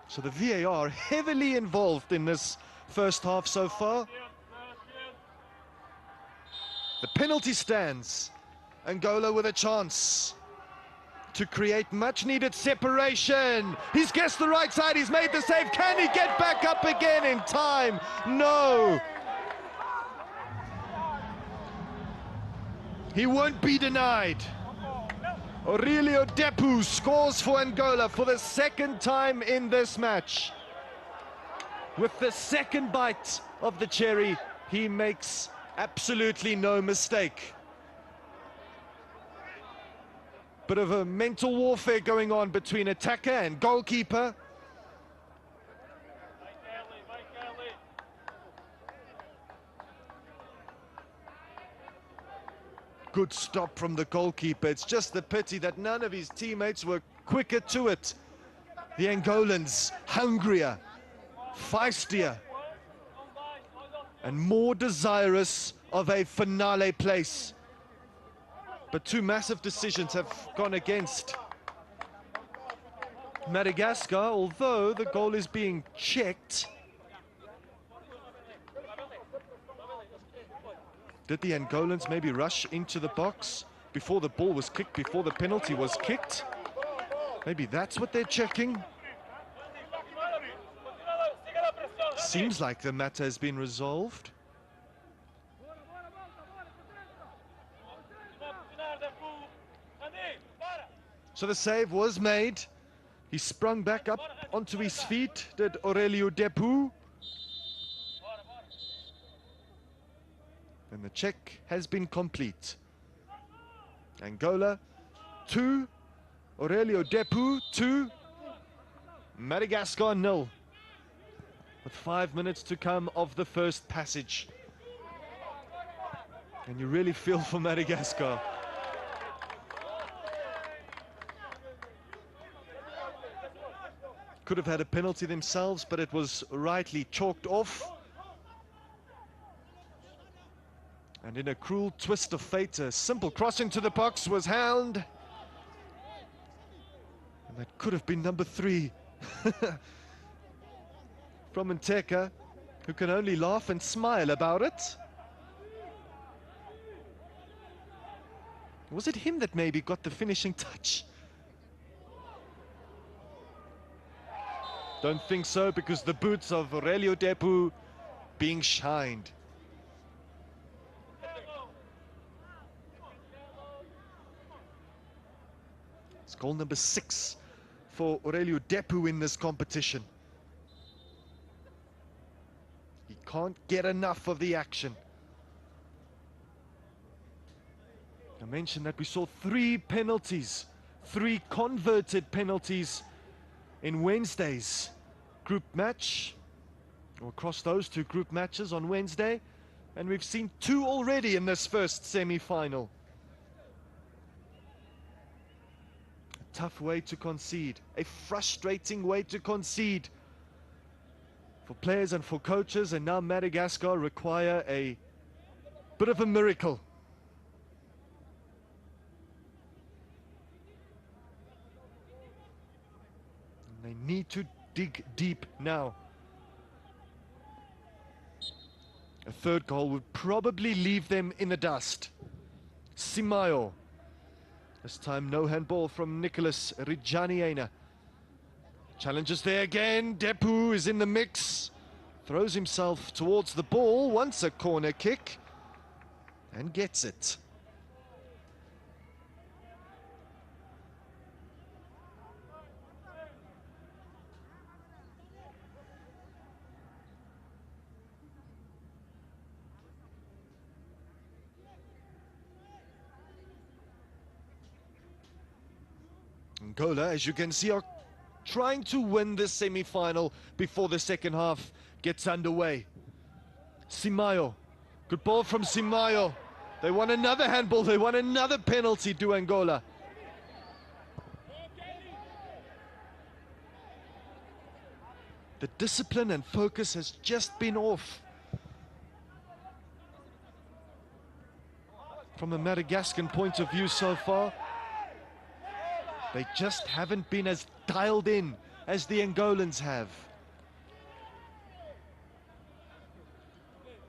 So the VAR heavily involved in this first half so far. The penalty stands. Angola with a chance to create much needed separation. He's guessed the right side, he's made the save. Can he get back up again in time? No. He won't be denied. Aurelio Depu scores for Angola for the second time in this match. With the second bite of the cherry, he makes absolutely no mistake. Bit of a mental warfare going on between attacker and goalkeeper. Good stop from the goalkeeper. It's just the pity that none of his teammates were quicker to it. The Angolans hungrier, feistier, and more desirous of a finale place. But 2 massive decisions have gone against Madagascar, although the goal is being checked. Did the Angolans maybe rush into the box before the ball was kicked, before the penalty was kicked? Maybe that's what they're checking. Seems like the matter has been resolved. So the save was made. He sprung back up onto his feet, did Aurelio Depu. And the check has been complete. Angola 2, Aurelio Depu 2, Madagascar 0. With 5 minutes to come of the first passage. And you really feel for Madagascar. Could have had a penalty themselves, but it was rightly chalked off. And in a cruel twist of fate, a simple cross into the box was hound. And that could have been number 3. From Nteka, who can only laugh and smile about it. Was it him that maybe got the finishing touch? Don't think so, because the boots of Aurelio Depu being shined. It's goal number 6 for Aurelio Depu in this competition. He can't get enough of the action. I mentioned that we saw 3 penalties, 3 converted penalties in Wednesday's group match, or across those 2 group matches on Wednesday, and we've seen 2 already in this first semi-final. A tough way to concede, a frustrating way to concede for players and for coaches, and now Madagascar require a bit of a miracle. They need to dig deep now. A third goal would probably leave them in the dust. Simayo. This time no handball from Nicholas Rijaniena. Challenges there again. Depu is in the mix. Throws himself towards the ball, wants a corner kick, and gets it. Angola, as you can see, are trying to win this semi-final before the second half gets underway. Simayo, good ball from Simayo. They want another handball, they want another penalty to Angola. The discipline and focus has just been off. From a Madagascan point of view so far, they just haven't been as dialed in as the Angolans have.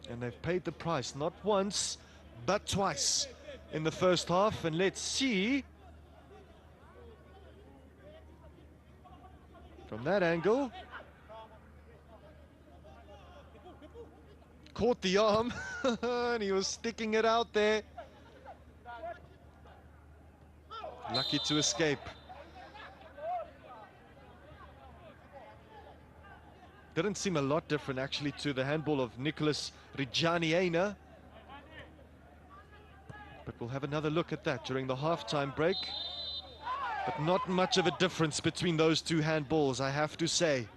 And they've paid the price, not once, but twice in the first half. And let's see. From that angle. Caught the arm, and he was sticking it out there. Lucky to escape. Didn't seem a lot different actually to the handball of Nicholas Rijaniena. But we'll have another look at that during the halftime break. But not much of a difference between those two handballs, I have to say.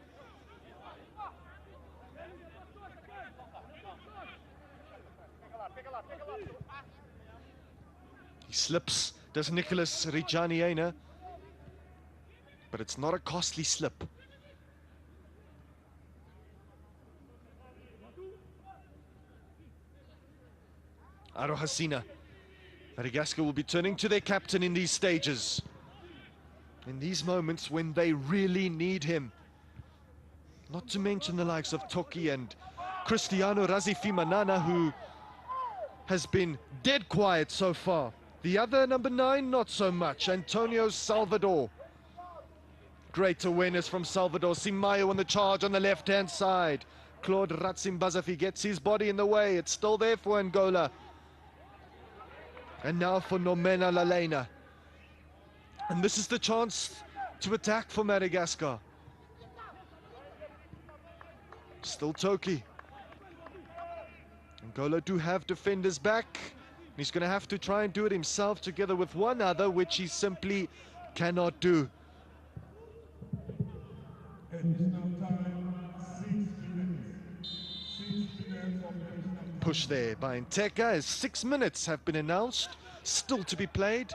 He slips, does Nicholas Rijaniena, but it's not a costly slip. Arohasina. Madagascar will be turning to their captain in these stages. In these moments when they really need him. Not to mention the likes of Toki and Cristiano Razifimanana, who has been dead quiet so far. The other number 9, not so much. Antonio Salvador. Great awareness from Salvador. Simayo on the charge on the left-hand side. Claude Ratsimbazafi gets his body in the way. It's still there for Angola. And now for Nomena Lalena. And this is the chance to attack for Madagascar. Still Toki. Angola do have defenders back. He's going to have to try and do it himself together with one other, which he simply cannot do. Push there by Nteka as 6 minutes have been announced, still to be played.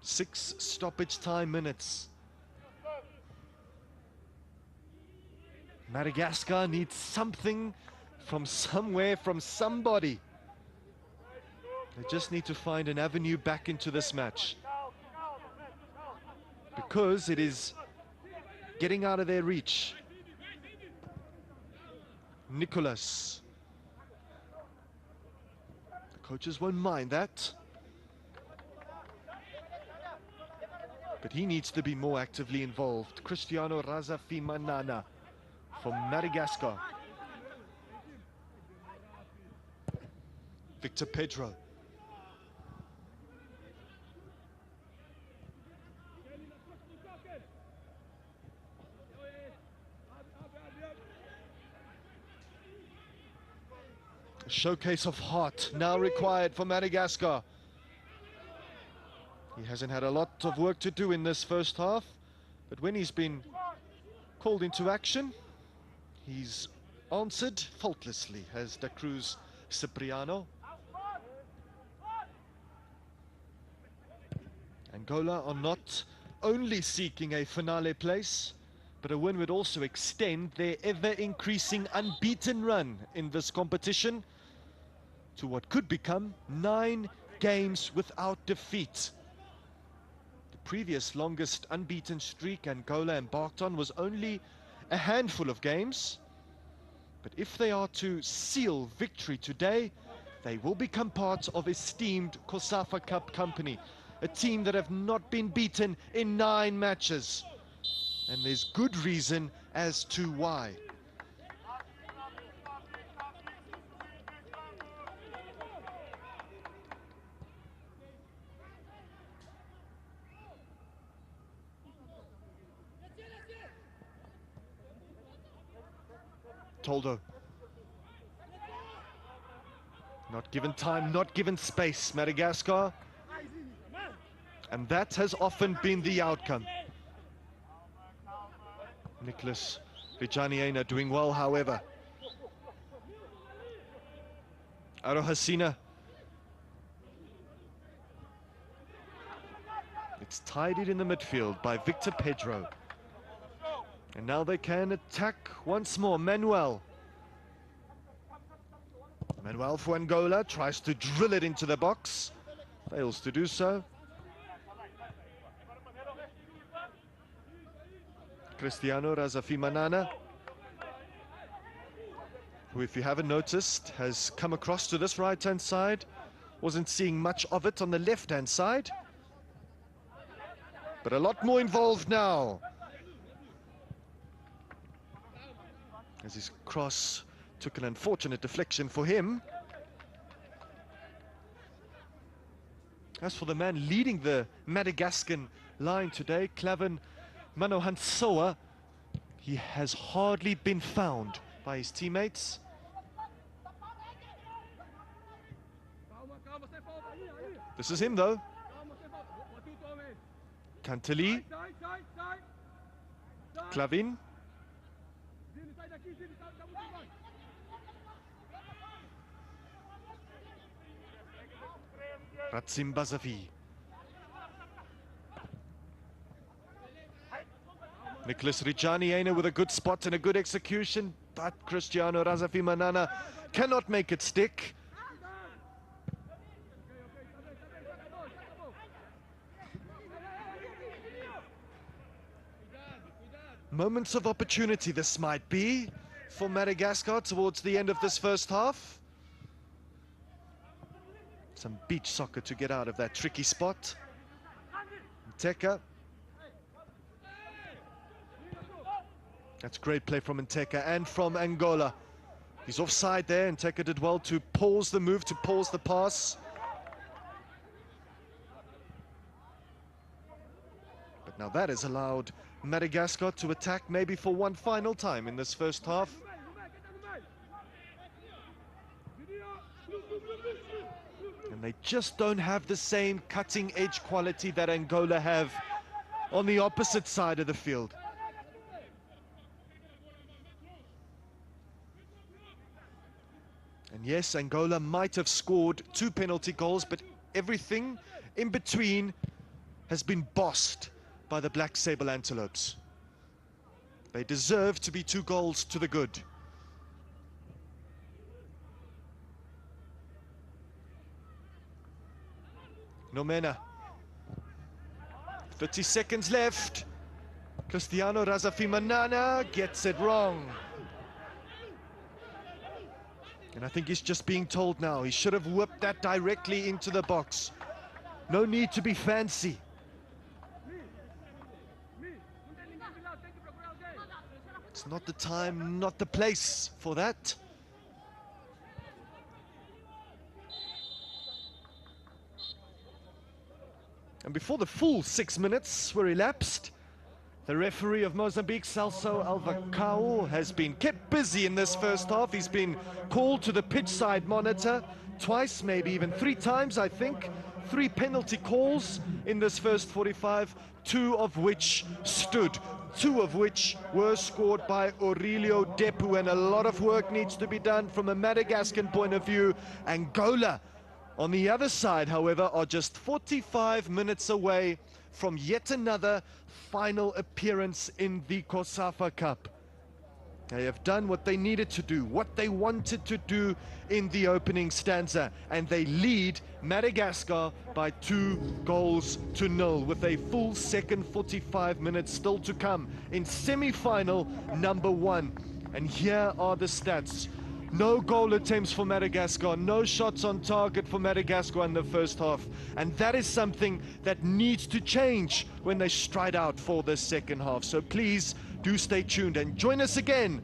6 stoppage time minutes. Madagascar needs something from somewhere, from somebody. They just need to find an avenue back into this match, because it is getting out of their reach. Nicholas. The coaches won't mind that. But he needs to be more actively involved. Cristiano Razafimanana from Madagascar. Victor Pedro. A showcase of heart now required for Madagascar. He hasn't had a lot of work to do in this first half, but when he's been called into action, he's answered faultlessly, has Da Cruz Cipriano. Angola are not only seeking a finale place, but a win would also extend their ever-increasing unbeaten run in this competition to what could become 9 games without defeat. The previous longest unbeaten streak Angola embarked on was only a handful of games, But if they are to seal victory today, they will become part of esteemed COSAFA Cup company, a team that have not been beaten in 9 matches. And there's good reason as to why. Toldo. Not given time, not given space, Madagascar. And that has often been the outcome. Nicholas Vijaniena doing well, however. Arohasina. It's tidied in the midfield by Victor Pedro. And now they can attack once more. Manuel for Angola tries to drill it into the box. Fails to do so. Cristiano Razafimanana, who, if you haven't noticed, has come across to this right-hand side. Wasn't seeing much of it on the left-hand side, but a lot more involved now. As his cross took an unfortunate deflection for him. As for the man leading the Madagascan line today, Clavan Manohansoa, he has hardly been found by his teammates. This is him though. Cantali. Clavin. Ratsimbazavi. Nicholas Vijaniena with a good spot and a good execution, but Cristiano Razafimanana cannot make it stick. Moments of opportunity this might be for Madagascar towards the end of this first half. Some beach soccer to get out of that tricky spot. Nteka. That's great play from Nteka and from Angola. He's offside there. Nteka did well to pause the move, to pause the pass. But now that has allowed Madagascar to attack maybe for one final time in this first half. And they just don't have the same cutting edge quality that Angola have on the opposite side of the field. And yes, Angola might have scored 2 penalty goals, but everything in between has been bossed by the Black Sable Antelopes. They deserve to be 2 goals to the good. Nomena. 30 seconds left. Cristiano Razafimanana gets it wrong. And I think he's just being told now he should have whipped that directly into the box. No need to be fancy. It's not the time, not the place for that. And before the full 6 minutes were elapsed, the referee of Mozambique, Celso Alvacao, has been kept busy in this first half. He's been called to the pitch side monitor twice, maybe even 3 times, I think. 3 penalty calls in this first 45, 2 of which stood. 2 of which were scored by Aurelio Depu, and a lot of work needs to be done from a Madagascan point of view. Angola, on the other side, however, are just 45 minutes away from yet another final appearance in the COSAFA Cup. They have done what they needed to do, what they wanted to do in the opening stanza, and they lead Madagascar by 2 goals to 0 with a full second 45 minutes still to come in semi-final number 1. And here are the stats. No goal attempts for Madagascar, no shots on target for Madagascar in the first half. And that is something that needs to change when they stride out for the second half. So please do stay tuned and join us again.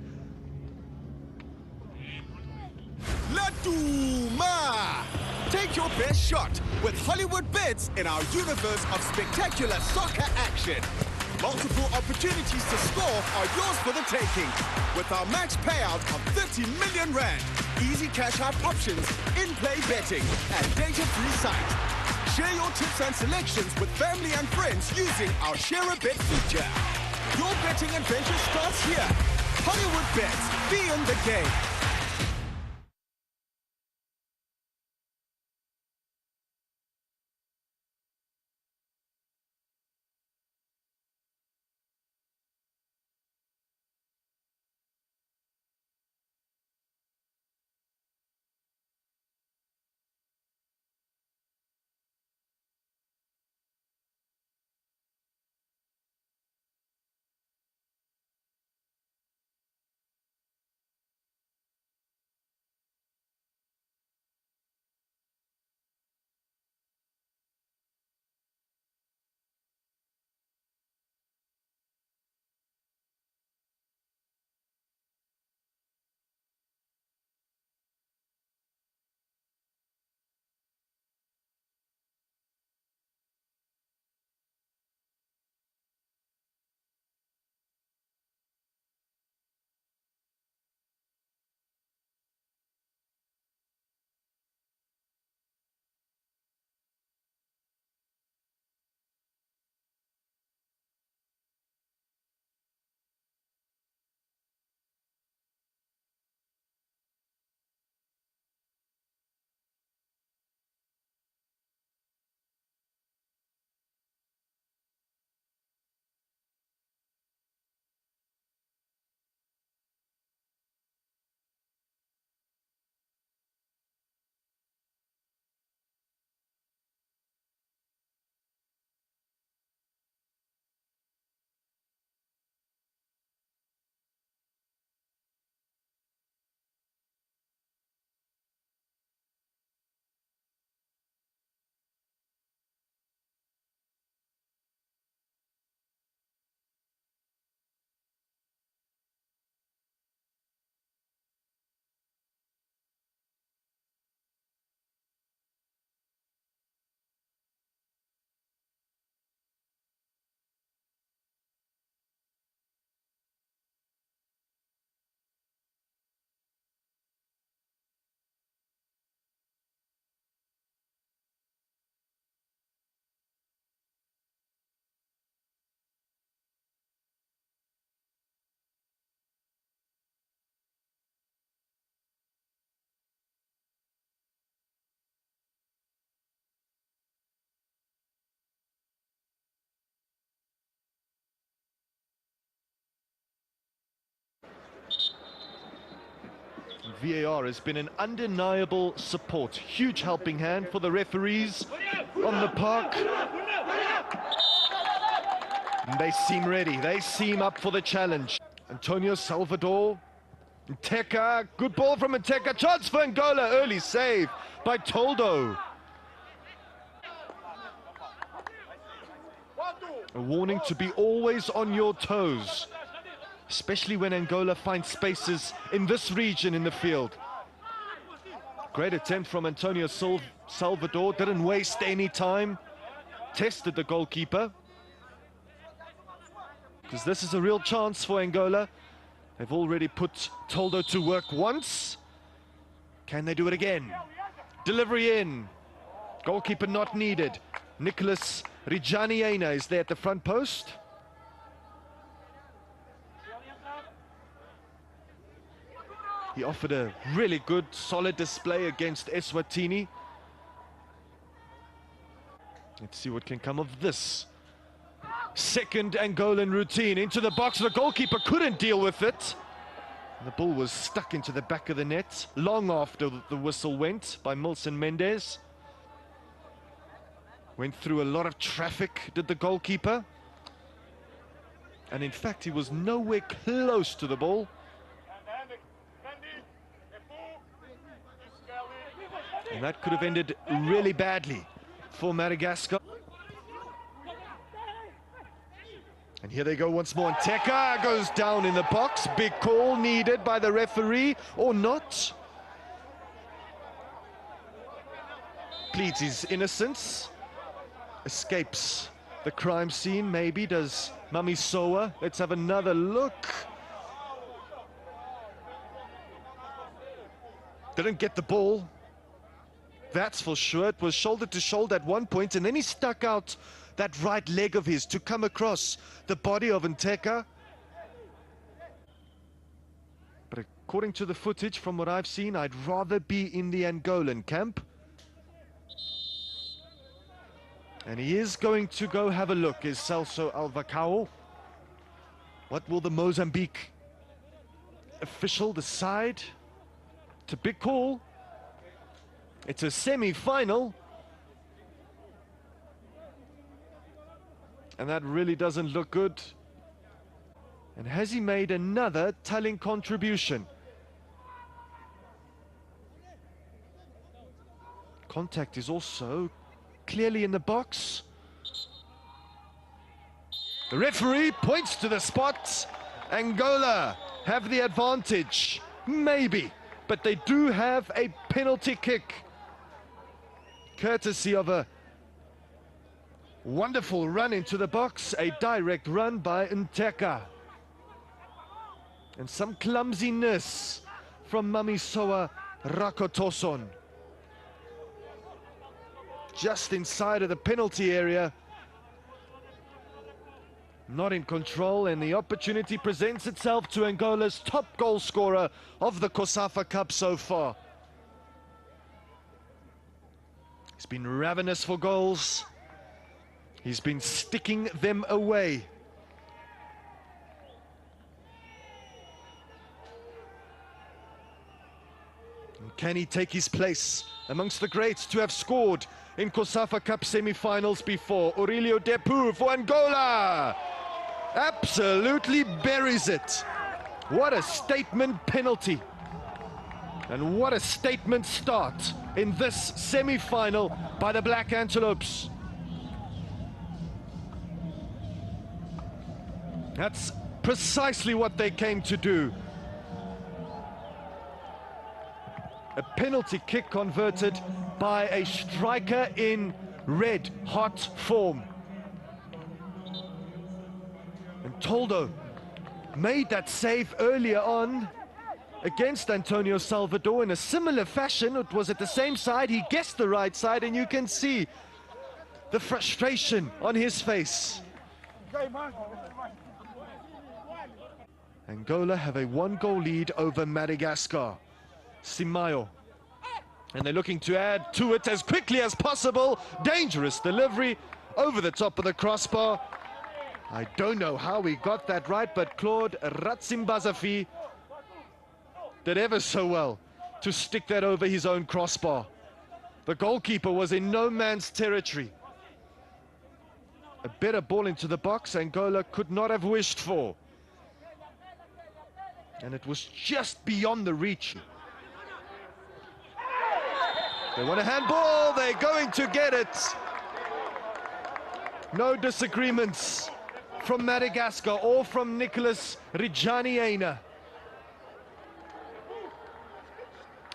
Latuma! Take your best shot with HollywoodBets in our universe of spectacular soccer action. Multiple opportunities to score are yours for the taking. With our max payout of 30 million rand, easy cash out options, in-play betting, and data-free site. Share your tips and selections with family and friends using our Share a Bet feature. Your betting adventure starts here. HollywoodBets, be in the game. VAR has been an undeniable support. Huge helping hand for the referees on the park. And they seem ready. They seem up for the challenge. Antonio Salvador. Nteka. Good ball from Nteka. Chance for Angola. Early save by Toldo. A warning to be always on your toes, especially when Angola finds spaces in this region in the field. Great attempt from Antonio Salvador, didn't waste any time, tested the goalkeeper. Because this is a real chance for Angola. They've already put Toldo to work once. Can they do it again? Delivery in. Goalkeeper not needed. Nicholas Rijaniena is there at the front post. He offered a really good, solid display against Eswatini. Let's see what can come of this. Second Angolan routine into the box. The goalkeeper couldn't deal with it. The ball was stuck into the back of the net long after the whistle went by Milson Mendes. Went through a lot of traffic, did the goalkeeper. And in fact, he was nowhere close to the ball. And that could have ended really badly for Madagascar. And here they go once more, and Teka goes down in the box. Big call needed by the referee, or not. Pleads his innocence. Escapes the crime scene, maybe. Does Mamisoa? Let's have another look. Didn't get the ball. That's for sure. It was shoulder to shoulder at one point, and then he stuck out that right leg of his to come across the body of Nteka. But according to the footage, from what I've seen, I'd rather be in the Angolan camp. And he is going to go have a look, is Celso Alvacao. What will the Mozambique official decide? It's a big call. It's a semi-final. And that really doesn't look good. And has he made another telling contribution? Contact is also clearly in the box. The referee points to the spot. Angola have the advantage. Maybe. But they do have a penalty kick, courtesy of a wonderful run into the box, a direct run by Nteka. And some clumsiness from Mamisoa Rakotoson. Just inside of the penalty area. Not in control, and the opportunity presents itself to Angola's top goal scorer of the COSAFA Cup so far. He's been ravenous for goals. He's been sticking them away. And can he take his place amongst the greats to have scored in COSAFA Cup semi-finals before? Aurelio Depu for Angola absolutely buries it. What a statement penalty. And what a statement start in this semi-final by the Black Antelopes. That's precisely what they came to do. A penalty kick converted by a striker in red hot form. And Toldo made that save earlier on against Antonio Salvador in a similar fashion. It was at the same side. He guessed the right side, and you can see the frustration on his face. Angola have a 1-goal lead over Madagascar. Simayo. And they're looking to add to it as quickly as possible. Dangerous delivery over the top of the crossbar. I don't know how he got that right, but Claude Ratsimbazafi did ever so well to stick that over his own crossbar. The goalkeeper was in no man's territory. A better ball into the box Angola could not have wished for. And it was just beyond the reach. They want a handball, they're going to get it. No disagreements from Madagascar or from Nicholas Rijaniena.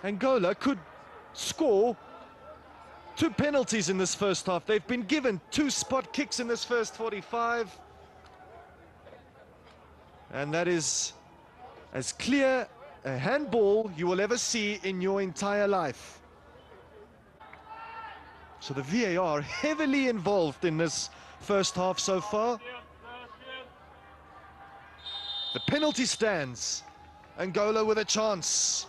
Angola could score 2 penalties in this first half. They've been given 2 spot kicks in this first 45. And that is as clear a handball you will ever see in your entire life. So the VAR heavily involved in this first half so far. The penalty stands. Angola with a chance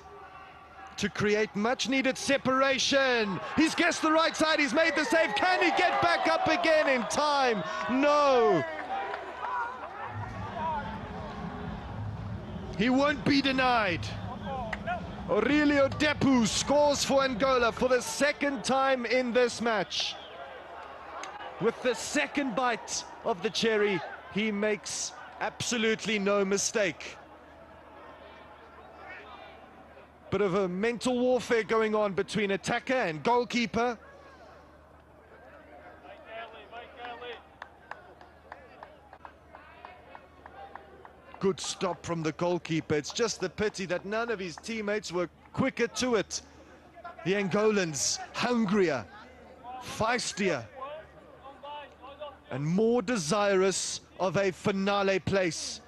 to create much needed separation. He's guessed the right side, he's made the save. Can he get back up again in time? No. He won't be denied. Aurelio Depu scores for Angola for the 2nd time in this match. With the 2nd bite of the cherry, he makes absolutely no mistake. Bit of a mental warfare going on between attacker and goalkeeper. Good stop from the goalkeeper. It's just the pity that none of his teammates were quicker to it. The Angolans hungrier, feistier, and more desirous of a finale place.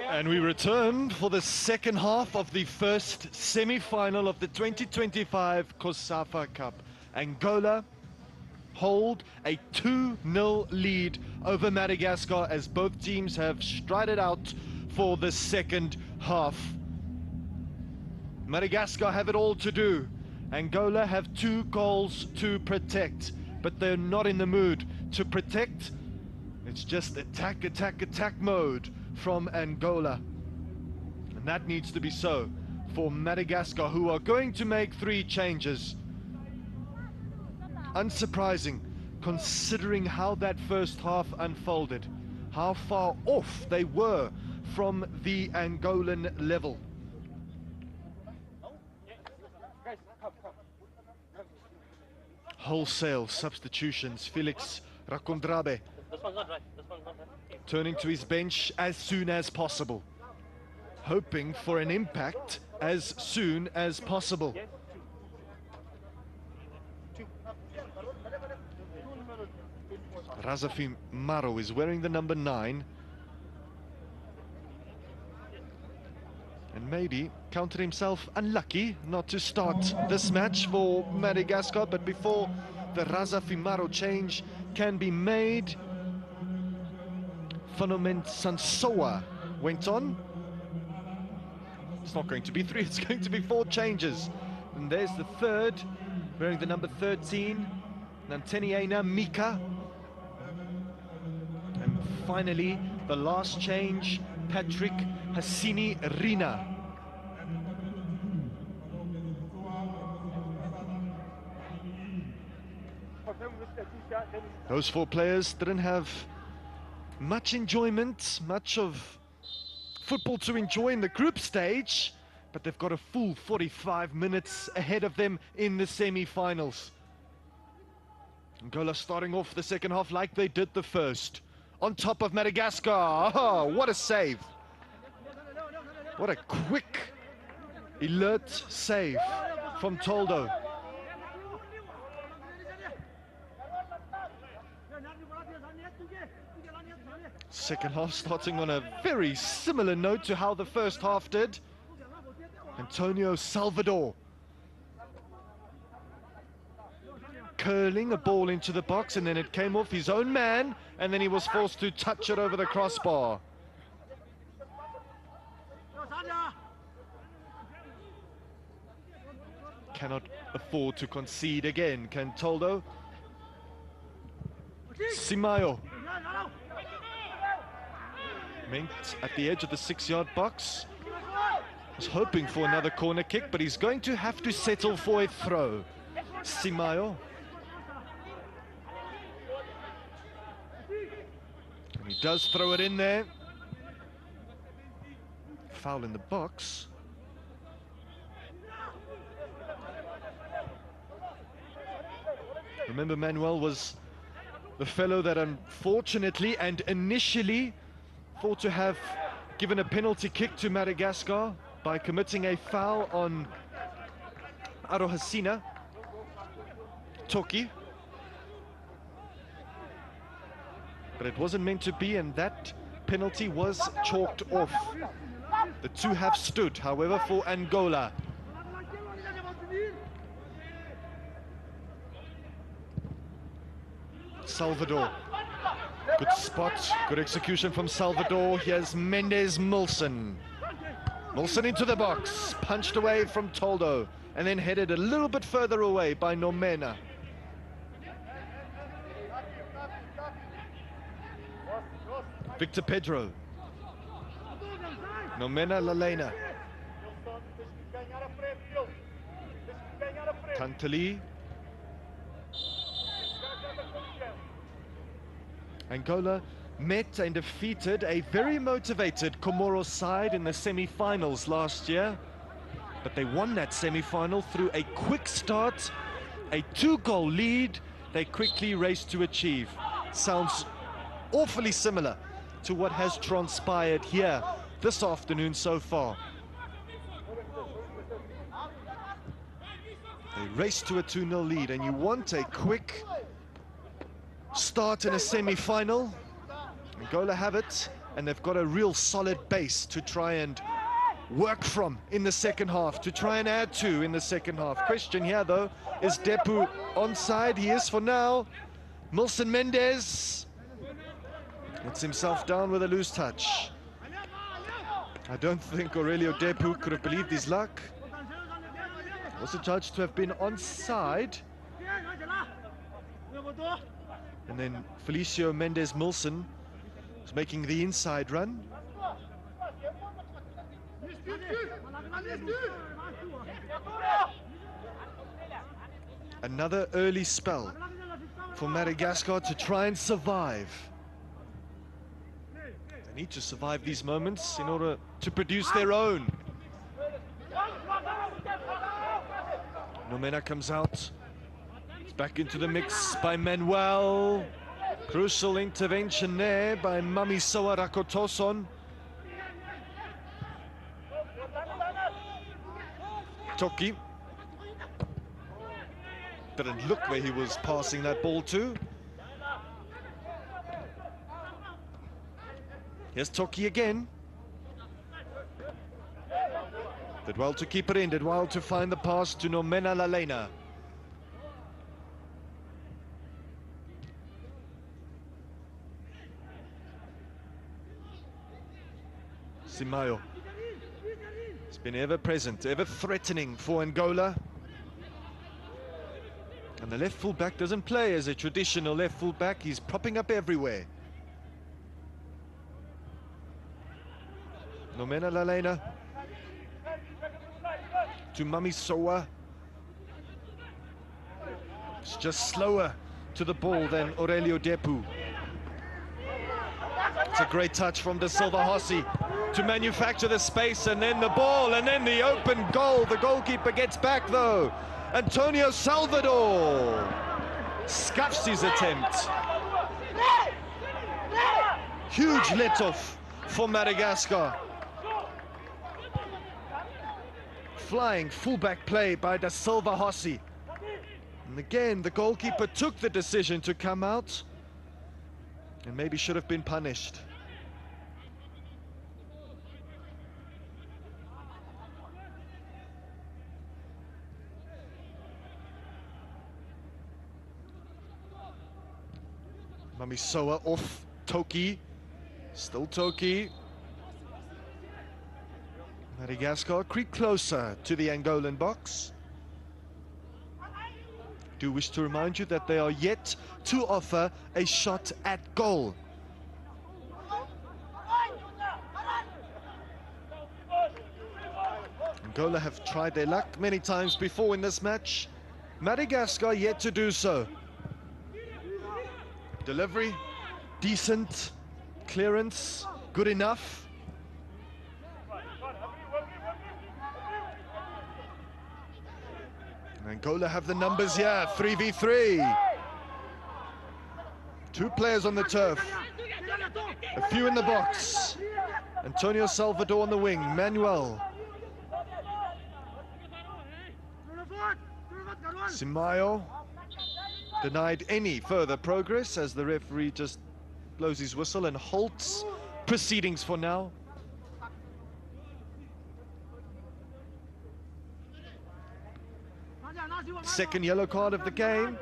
And we return for the second half of the first semi-final of the 2025 COSAFA Cup. Angola hold a 2-0 lead over Madagascar as both teams have strided out for the second half. Madagascar have it all to do. Angola have 2 goals to protect, but they're not in the mood to protect. It's just attack, attack, attack mode from Angola. And that needs to be so for Madagascar, who are going to make 3 changes. Unsurprising, considering how that first half unfolded, how far off they were from the Angolan level. Wholesale substitutions. Felix Rakondrabe turning to his bench as soon as possible, hoping for an impact as soon as possible. Razafi Maro is wearing the number 9 and maybe counted himself unlucky not to start this match for Madagascar. But before the Razafi Maro change can be made, Phenomen Sansoa went on. It's not going to be 3, it's going to be 4 changes. And there's the third, wearing the number 13, Nanteniena Mika. And finally, the last change, Patrick Hassini Rina. Those four players didn't have much enjoyment, much of football to enjoy in the group stage, but they've got a full 45 minutes ahead of them in the semi-finals. Angola starting off the second half like they did the first. On top of Madagascar. Oh, what a save. What a quick, alert save from Toldo. Second half starting on a very similar note to how the first half did. Antonio Salvador curling a ball into the box, and then it came off his own man, and then he was forced to touch it over the crossbar. Cannot afford to concede again, can Toldo? Simayo. Meant at the edge of the 6-yard box. Was hoping for another corner kick, but he's going to have to settle for a throw. Simayo. And he does throw it in there. Foul in the box. Remember, Manuel was the fellow that unfortunately and initially thought to have given a penalty kick to Madagascar by committing a foul on Arohasina Toki. But it wasn't meant to be, and that penalty was chalked off. The two have stood, however, for Angola. Salvador. Good spot, good execution from Salvador. Here's Mendes Milson. Milson into the box, punched away from Toldo, and then headed a little bit further away by Nomena. Victor Pedro. Nomena Lalena. Tantali. Angola met and defeated a very motivated Comoros side in the semi-finals last year, but they won that semi-final through a quick start, a 2-goal lead they quickly raced to achieve. Sounds awfully similar to what has transpired here this afternoon so far. They raced to a 2-0 lead, and you want a quick start in a semi-final. Angola have it, and they've got a real solid base to try and work from in the second half, to try and add to in the second half. Question here, though, is Depu onside? He is for now. Milson Mendes gets himself down with a loose touch. I don't think Aurelio Depu could have believed his luck. Also judged to have been onside. And then Felicio Mendes Milson is making the inside run. Another early spell for Madagascar to try and survive. They need to survive these moments in order to produce their own. Nomena comes out. It's back into the mix by Manuel. Crucial intervention there by Mamisoa Rakotoson. Toki didn't look where he was passing that ball to. Here's Toki again. Did well to keep it in, did well to find the pass to Nomena Lalena. Simayo. It's been ever present, ever threatening for Angola. And the left fullback doesn't play as a traditional left fullback. He's propping up everywhere. Nomena Lalena to Mamisoa. It's just slower to the ball than Aurelio Depu. It's a great touch from De Silva Hossi to manufacture the space, and then the ball, and then the open goal. The goalkeeper gets back though. Antonio Salvador scuffs his attempt. Huge let-off for Madagascar. Flying fullback play by De Silva Hossi. And again, the goalkeeper took the decision to come out and maybe should have been punished. Mamisoa off Toki. Still Toki. Madagascar creep closer to the Angolan box. Do wish to remind you that they are yet to offer a shot at goal. Angola have tried their luck many times before in this match. Madagascar yet to do so. Delivery, decent. Clearance, good enough. Angola have the numbers here, 3v3. 2 players on the turf, a few in the box. Antonio Salvador on the wing, Manuel. Simayo denied any further progress as the referee just blows his whistle and halts proceedings for now. Second yellow card of the game.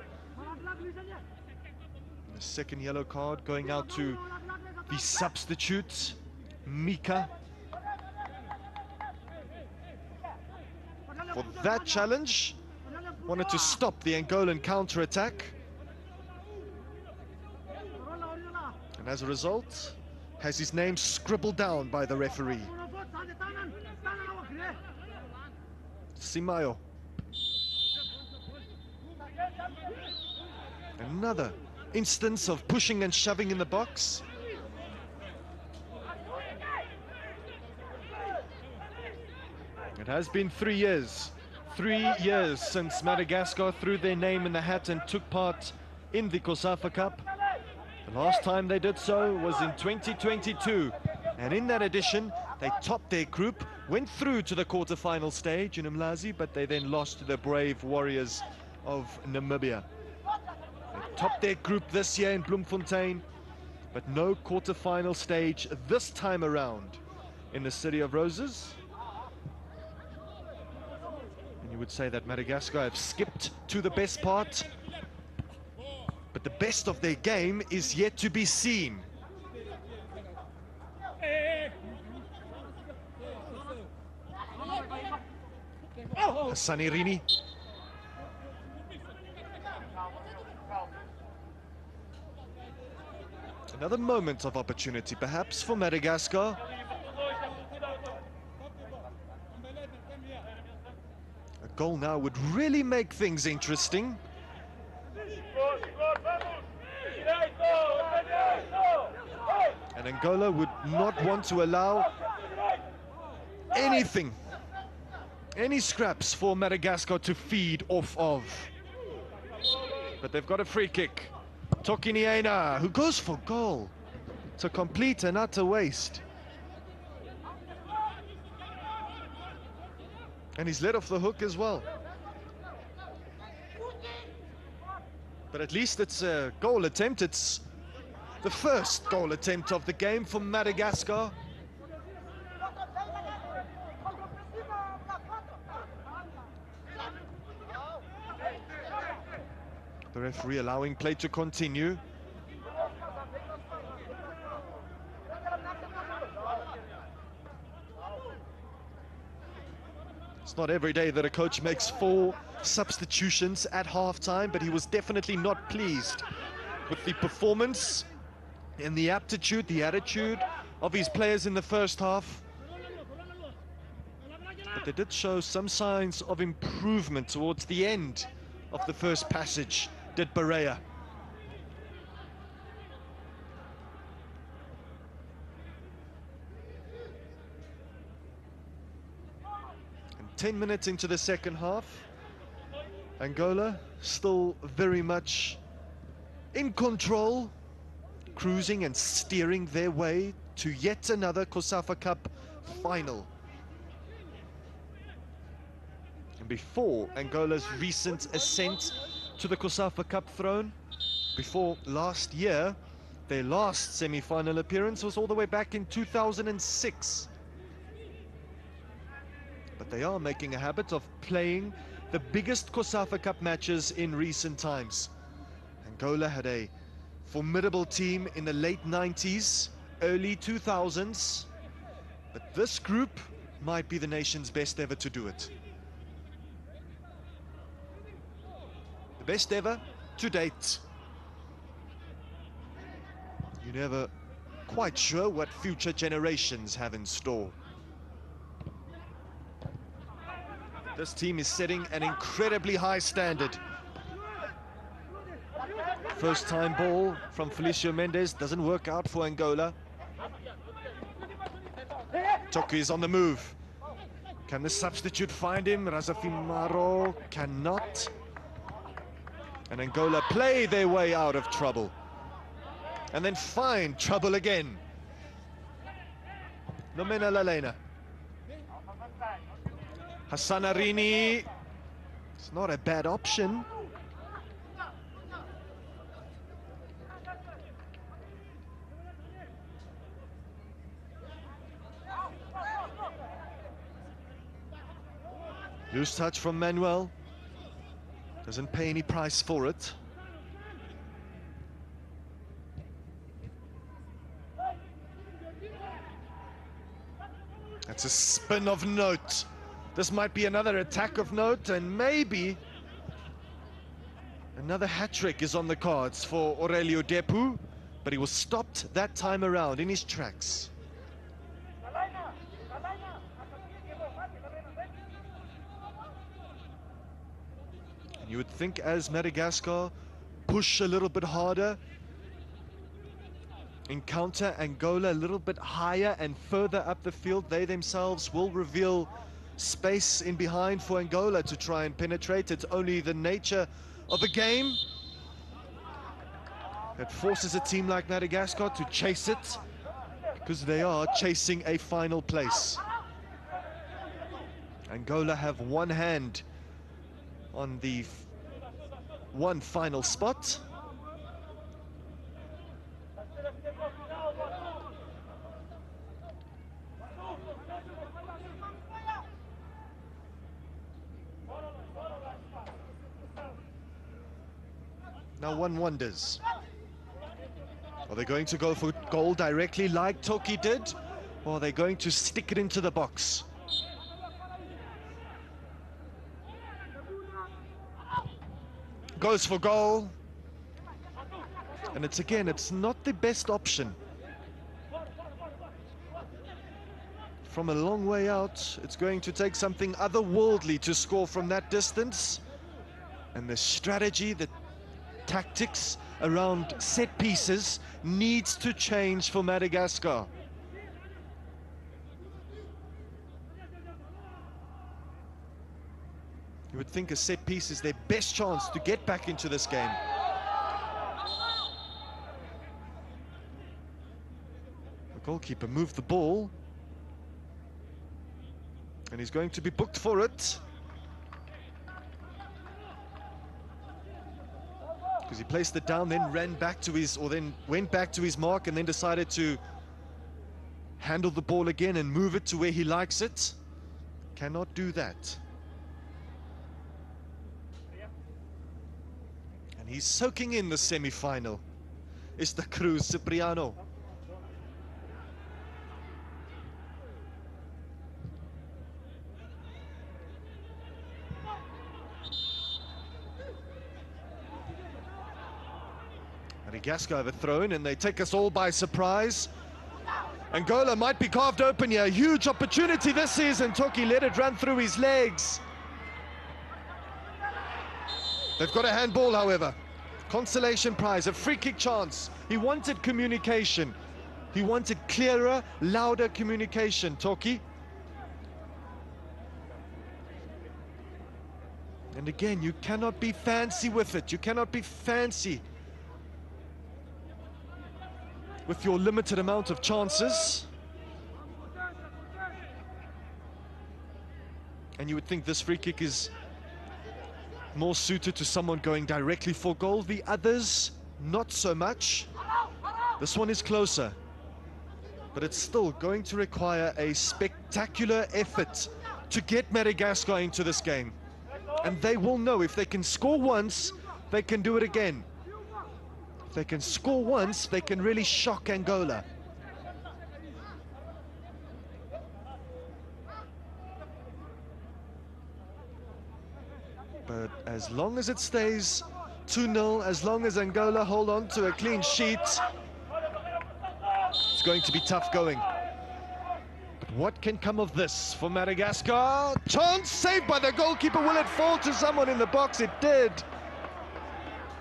The second yellow card going out to the substitute, Mika. For that challenge, wanted to stop the Angolan counter-attack. And as a result, has his name scribbled down by the referee. Simayo. Another instance of pushing and shoving in the box. It has been 3 years. 3 years since Madagascar threw their name in the hat and took part in the COSAFA Cup. The last time they did so was in 2022, and in that edition they topped their group, went through to the quarter-final stage in Umlazi, but they then lost to the brave Warriors of Namibia. They topped their group this year in Bloemfontein, but no quarter-final stage this time around in the City of Roses. And you would say that Madagascar have skipped to the best part, but the best of their game is yet to be seen. Hassani Rini. Another moment of opportunity perhaps for Madagascar. A goal now would really make things interesting. And Angola would not want to allow anything, any scraps for Madagascar to feed off of. But they've got a free kick. Tokiniena, who goes for goal. It's a complete and utter waste. And he's let off the hook as well. But at least it's a goal attempt. It's the first goal attempt of the game for Madagascar. The referee allowing play to continue. It's not every day that a coach makes 4 substitutions at halftime, but he was definitely not pleased with the performance and the aptitude, the attitude of his players in the first half. But they did show some signs of improvement towards the end of the first passage, did Barea. 10 minutes into the second half. Angola still very much in control, cruising and steering their way to yet another COSAFA Cup final. And before Angola's recent ascent to the COSAFA Cup throne, before last year, their last semi-final appearance was all the way back in 2006. But they are making a habit of playing the biggest COSAFA Cup matches in recent times. Angola had a formidable team in the late 90s, early 2000s, but this group might be the nation's best ever to do it. The best ever to date. You're never quite sure what future generations have in store. This team is setting an incredibly high standard. First time ball from Felicio Mendes doesn't work out for Angola. Toki is on the move. Can the substitute find him? Razafimaro cannot. And Angola play their way out of trouble. And then find trouble again. Nomena Lalena. Hassan Arini. It's not a bad option. Loose touch from Manuel. Doesn't pay any price for it. That's a spin of note. This might be another attack of note, and maybe another hat-trick is on the cards for Aurelio Depu, but he was stopped that time around in his tracks. You would think as Madagascar push a little bit harder, encounter Angola a little bit higher and further up the field, they themselves will reveal space in behind for Angola to try and penetrate. It's only the nature of the game that forces a team like Madagascar to chase it, because they are chasing a final place. Angola have one hand on the one final spot. Now one wonders, are they going to go for goal directly like Toki did, or are they going to stick it into the box? Goes for goal, and it's not the best option. From a long way out, it's going to take something otherworldly to score from that distance, and the strategy, the tactics around set pieces needs to change for Madagascar. You would think a set piece is their best chance to get back into this game. The goalkeeper moved the ball, and he's going to be booked for it, because he placed it down, then ran back to his, or then went back to his mark, and then decided to handle the ball again and move it to where he likes it. Cannot do that. And he's soaking in the semi-final. It's the Cruz Cipriano. Madagascar have a throw-in, and they take us all by surprise. Angola might be carved open here. Huge opportunity this season. Toki let it run through his legs. They've got a handball, however. Consolation prize, a free kick chance. He wanted communication. He wanted clearer, louder communication, Toki. And again, you cannot be fancy with it. You cannot be fancy with your limited amount of chances. And you would think this free kick is more suited to someone going directly for goal. The others, not so much. This one is closer. But it's still going to require a spectacular effort to get Madagascar into this game. And they will know if they can score once, they can do it again. If they can score once, they can really shock Angola. But as long as it stays 2-0, as long as Angola hold on to a clean sheet, it's going to be tough going. But what can come of this for Madagascar? Chance saved by the goalkeeper. Will it fall to someone in the box? It did.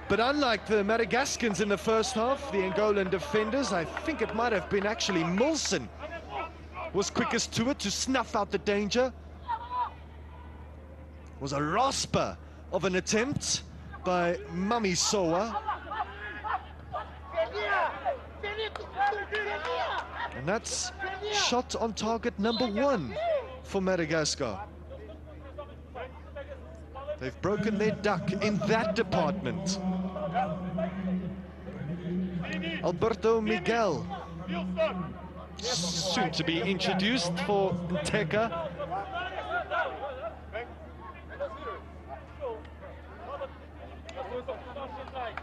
But unlike the Madagascans in the first half, the Angolan defenders, I think it might have been actually Milson was quickest to it to snuff out the danger. It was a rasper of an attempt by Mami Soa. And that's shot on target number 1 for Madagascar. They've broken their duck in that department. Alberto Miguel, soon to be introduced for Nteka.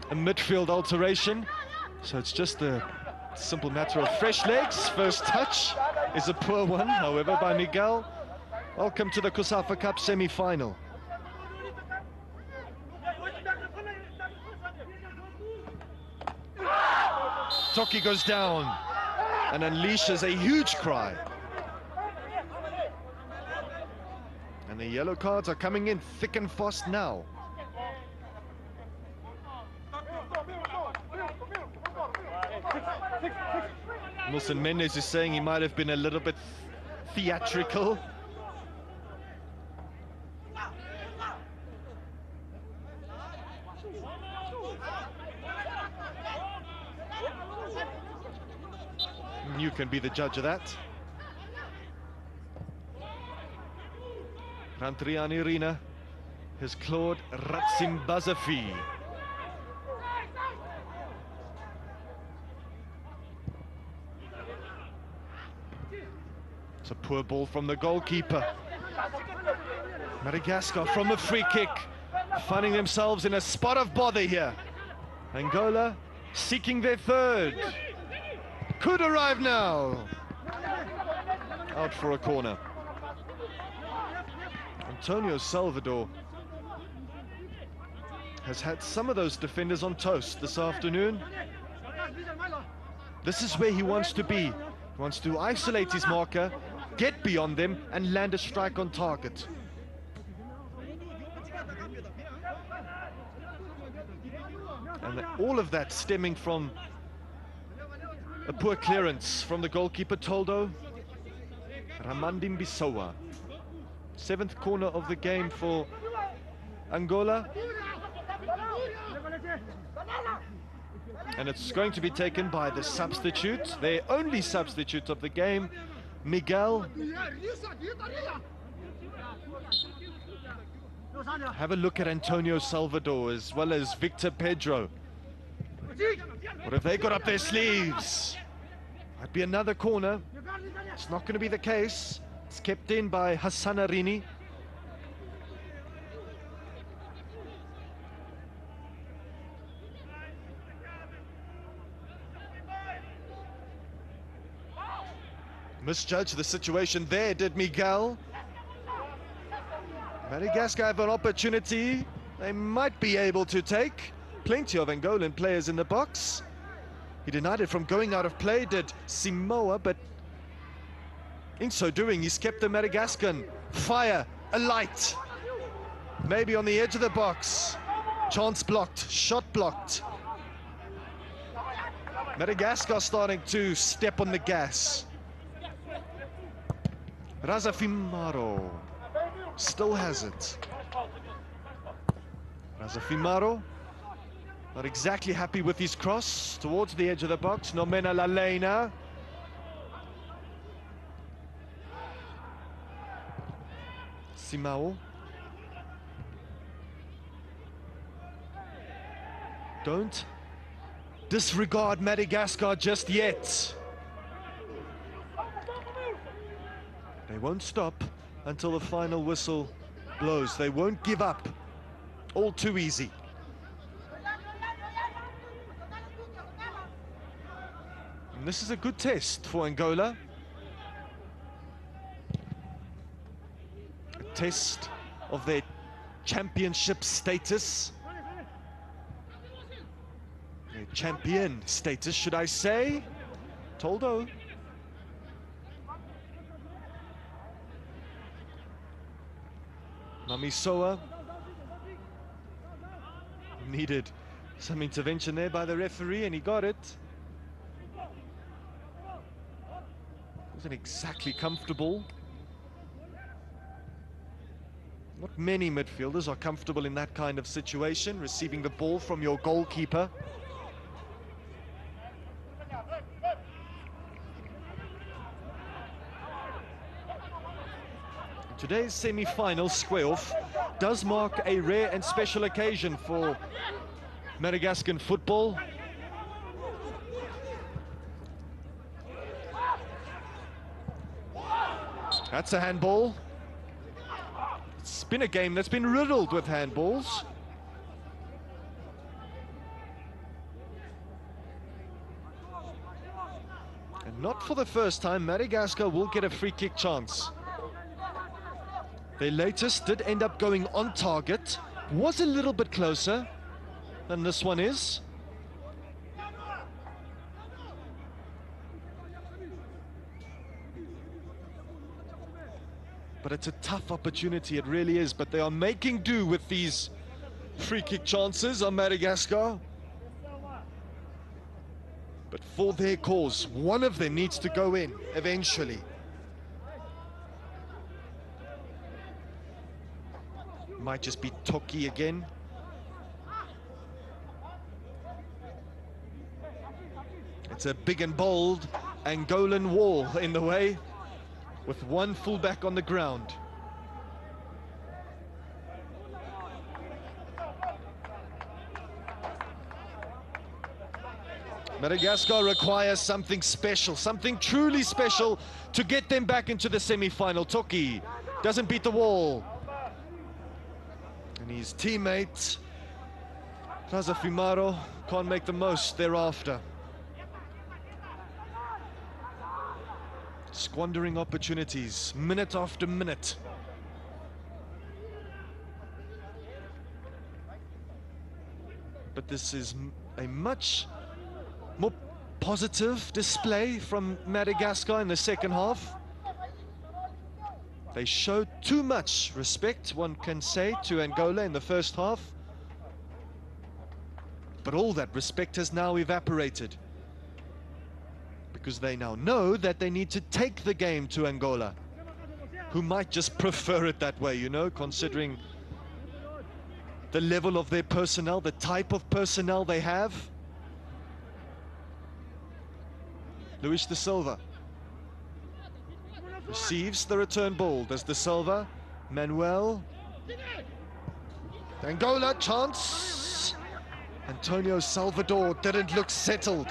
A midfield alteration, so it's just a simple matter of fresh legs. First touch is a poor one, however, by Miguel. Welcome to the COSAFA Cup semi-final. Toki goes down and unleashes a huge cry. And the yellow cards are coming in thick and fast now. Wilson Mendes is saying he might have been a little bit theatrical. You can be the judge of that. Rantriani Rina has Claude Ratsimbazafi. It's a poor ball from the goalkeeper. Madagascar from a free kick, finding themselves in a spot of bother here. Angola seeking their third. Could arrive now. Out for a corner. Antonio Salvador has had some of those defenders on toast this afternoon. This is where he wants to be. He wants to isolate his marker, get beyond them, and land a strike on target. And all of that stemming from a poor clearance from the goalkeeper, Toldo Ramandim Bisowa. 7th corner of the game for Angola. And it's going to be taken by the substitute, their only substitute of the game, Miguel. Have a look at Antonio Salvador as well as Victor Pedro. What have they got up their sleeves? Might be another corner. It's not going to be the case. It's kept in by Hassan Arini. Misjudged the situation there, did Miguel. Madagascar have an opportunity they might be able to take. Plenty of Angolan players in the box. He denied it from going out of play, did Simoa, but in so doing, he's kept the Madagascan fire alight. Maybe on the edge of the box. Chance blocked, shot blocked. Madagascar starting to step on the gas. Razafimaro still has it. Azafimaro, not exactly happy with his cross towards the edge of the box. Nomena Lalena. Simao. Don't disregard Madagascar just yet. They won't stop until the final whistle blows. They won't give up all too easy. And this is a good test for Angola. A test of their championship status. Their champion status, should I say. Toldo. Mamisoa needed some intervention there by the referee, and he got it. Wasn't exactly comfortable. Not many midfielders are comfortable in that kind of situation, receiving the ball from your goalkeeper. Today's semi-final square-off does mark a rare and special occasion for Madagascan football. That's a handball. It's been a game that's been riddled with handballs. And not for the first time, Madagascar will get a free kick chance. Their latest did end up going on target, was a little bit closer than this one is. But it's a tough opportunity, it really is. But they are making do with these free kick chances on Madagascar. But for their cause, one of them needs to go in eventually. Might just be Toki again. It's a big and bold Angolan wall in the way, with one fullback on the ground. Madagascar requires something special, something truly special to get them back into the semi-final. Toki doesn't beat the wall. And his teammate, Azafimaro, can't make the most thereafter. Squandering opportunities, minute after minute. But this is a much more positive display from Madagascar in the second half. They showed too much respect, one can say, to Angola in the first half. But all that respect has now evaporated, because they now know that they need to take the game to Angola, who might just prefer it that way, you know, considering the level of their personnel, the type of personnel they have. Luis de Silva receives the return ball. Does de Silva? Manuel. Angola, chance. Antonio Salvador didn't look settled.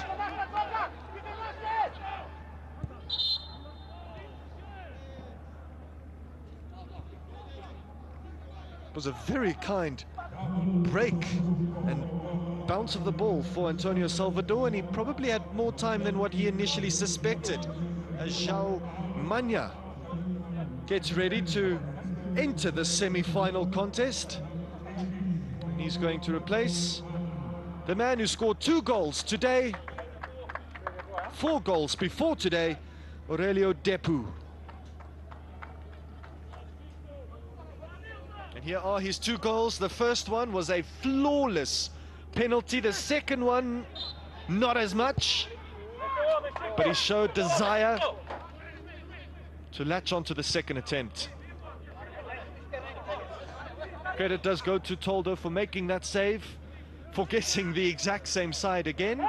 It was a very kind break and bounce of the ball for Antonio Salvador, and he probably had more time than what he initially suspected, as João Manya gets ready to enter the semi-final contest. And he's going to replace the man who scored 2 goals today, 4 goals before today, Aurelio Depu. And here are his 2 goals. The first one was a flawless penalty. The second one, not as much. But he showed desire to latch on to the second attempt. Credit does go to Toldo for making that save, for guessing the exact same side again.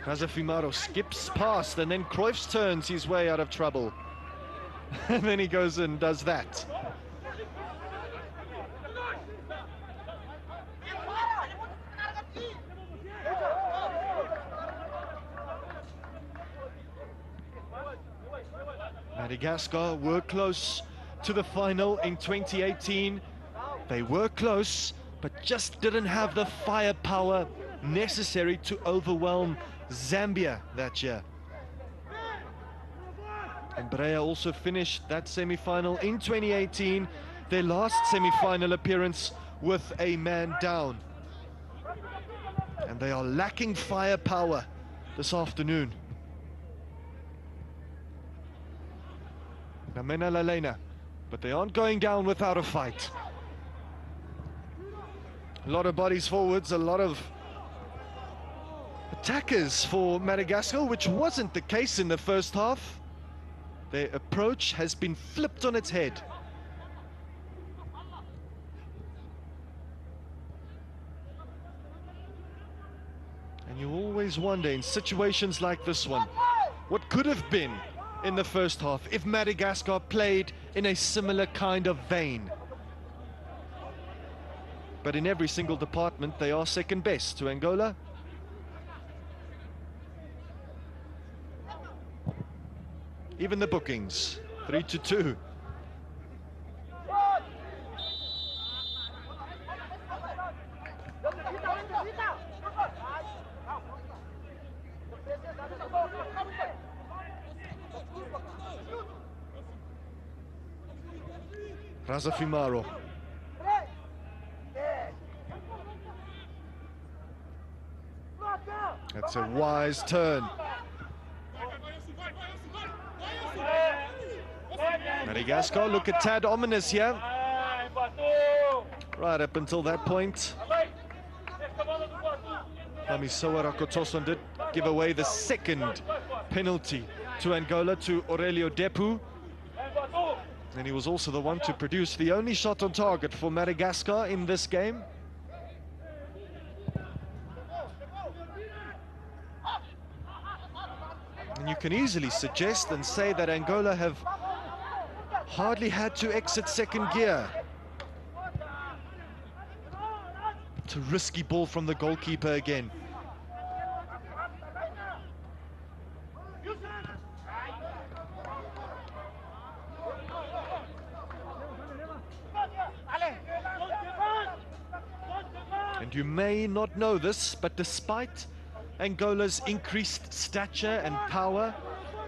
Casafimaro skips past, and then Cruyff turns his way out of trouble. And then he goes and does that. Madagascar were close to the final in 2018. They were close, but just didn't have the firepower necessary to overwhelm Zambia that year. And Brea also finished that semi-final in 2018, their last semi-final appearance with a man down. And they are lacking firepower this afternoon. Namena Lalena, but they aren't going down without a fight. A lot of bodies forwards, a lot of attackers for Madagascar, which wasn't the case in the first half. Their approach has been flipped on its head. And you always wonder in situations like this one, what could have been in the first half if Madagascar played in a similar kind of vein. But in every single department, they are second best to Angola. Even the bookings, 3-2. Razafimaro. That's a wise turn. Madagascar look a tad ominous here. Right up until that point. Hamisoa Rakotoson did give away the second penalty to Angola, to Aurelio Depu. And he was also the one to produce the only shot on target for Madagascar in this game. And you can easily suggest and say that Angola have hardly had to exit second gear. It's a risky ball from the goalkeeper again. And you may not know this, but despite Angola's increased stature and power,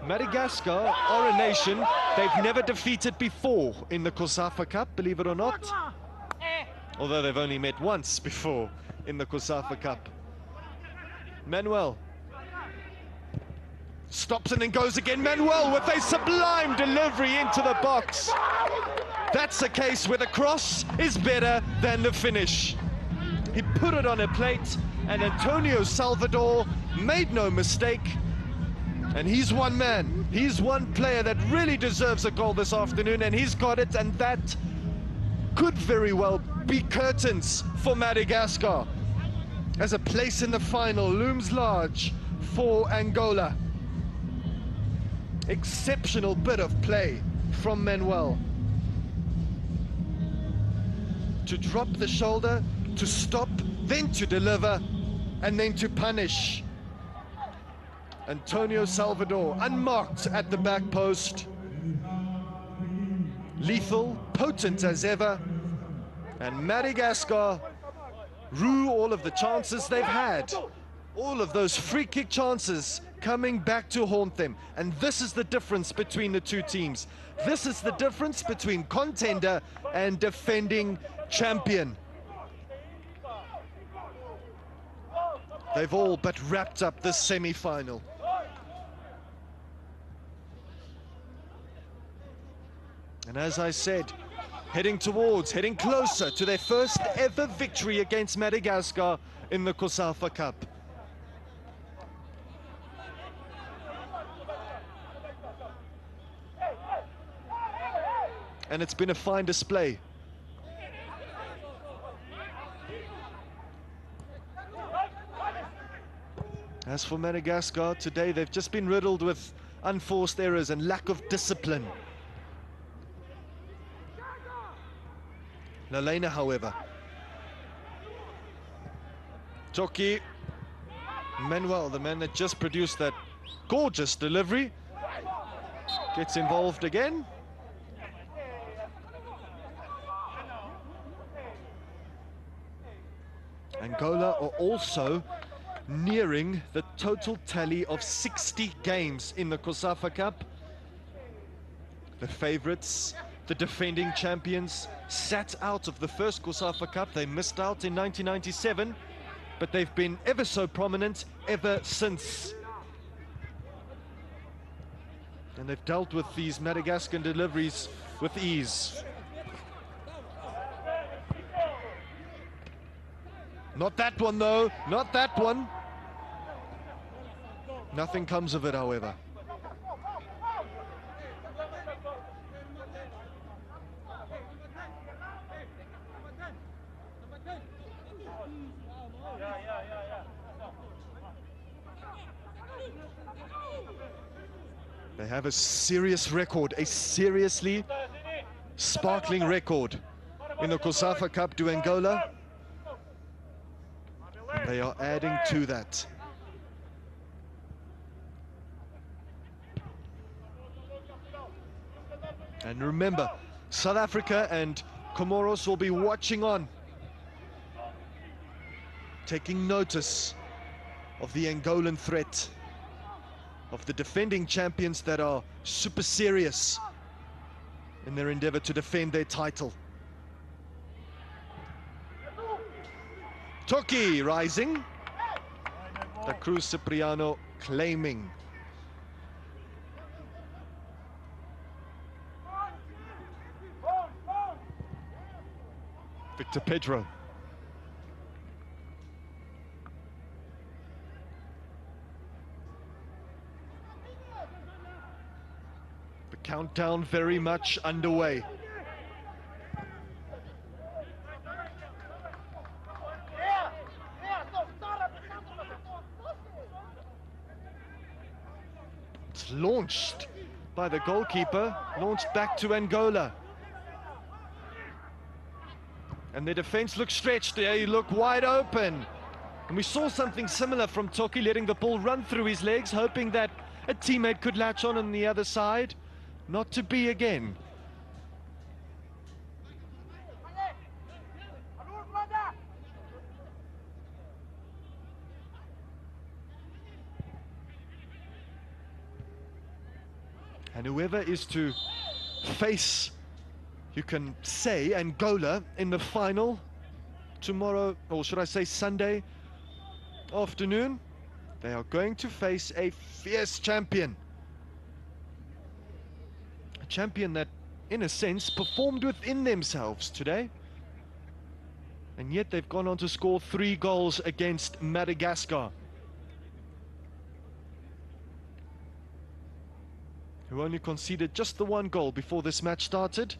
Madagascar are a nation they've never defeated before in the COSAFA Cup, believe it or not. Although they've only met once before in the COSAFA Cup. Manuel stops and then goes again. Manuel with a sublime delivery into the box. That's a case where the cross is better than the finish. He put it on a plate, and Antonio Salvador made no mistake. And he's one man, he's one player that really deserves a goal this afternoon, and he's got it, and that could very well be curtains for Madagascar, as a place in the final looms large for Angola. Exceptional bit of play from Manuel. To drop the shoulder, to stop, then to deliver, and then to punish. Antonio Salvador, unmarked at the back post. Lethal, potent as ever. And Madagascar rue all of the chances they've had. All of those free kick chances coming back to haunt them. And this is the difference between the two teams. This is the difference between contender and defending champion. They've all but wrapped up this semi-final. And as I said, heading closer to their first ever victory against Madagascar in the COSAFA Cup. and it's been a fine display. As for Madagascar, today they've just been riddled with unforced errors and lack of discipline. Lalena, however. Toki. Manuel, the man that just produced that gorgeous delivery, gets involved again. Angola are also nearing the total tally of 60 games in the COSAFA Cup. The favorites, the defending champions, sat out of the first COSAFA Cup. They missed out in 1997, but they've been ever so prominent ever since. And they've dealt with these Madagascan deliveries with ease. Not that one though, not that one. Nothing comes of it, however. They have a serious record, a seriously sparkling record in the COSAFA Cup to Angola. And they are adding to that. And remember, South Africa and Comoros will be watching on, taking notice of the Angolan threat, of the defending champions that are super serious in their endeavor to defend their title. Toki rising, the Cruz Cipriano claiming. Victor Pedro. The countdown very much underway. It's launched by the goalkeeper, launched back to Angola. And their defense looks stretched, they look wide open. And we saw something similar from Toki, letting the ball run through his legs, hoping that a teammate could latch on the other side. Not to be again. And whoever is to face, you can say, Angola in the final tomorrow, or should I say Sunday afternoon, they are going to face a fierce champion. A champion that, in a sense, performed within themselves today. And yet they've gone on to score 3 goals against Madagascar, who only conceded just the 1 goal before this match started.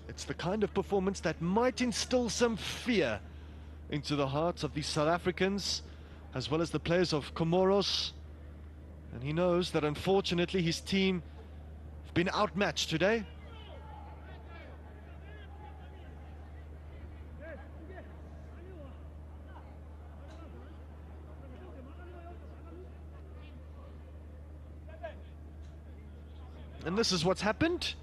It's the kind of performance that might instill some fear into the hearts of the South Africans, as well as the players of Comoros. And he knows that unfortunately his team have been outmatched today. And this is what's happened.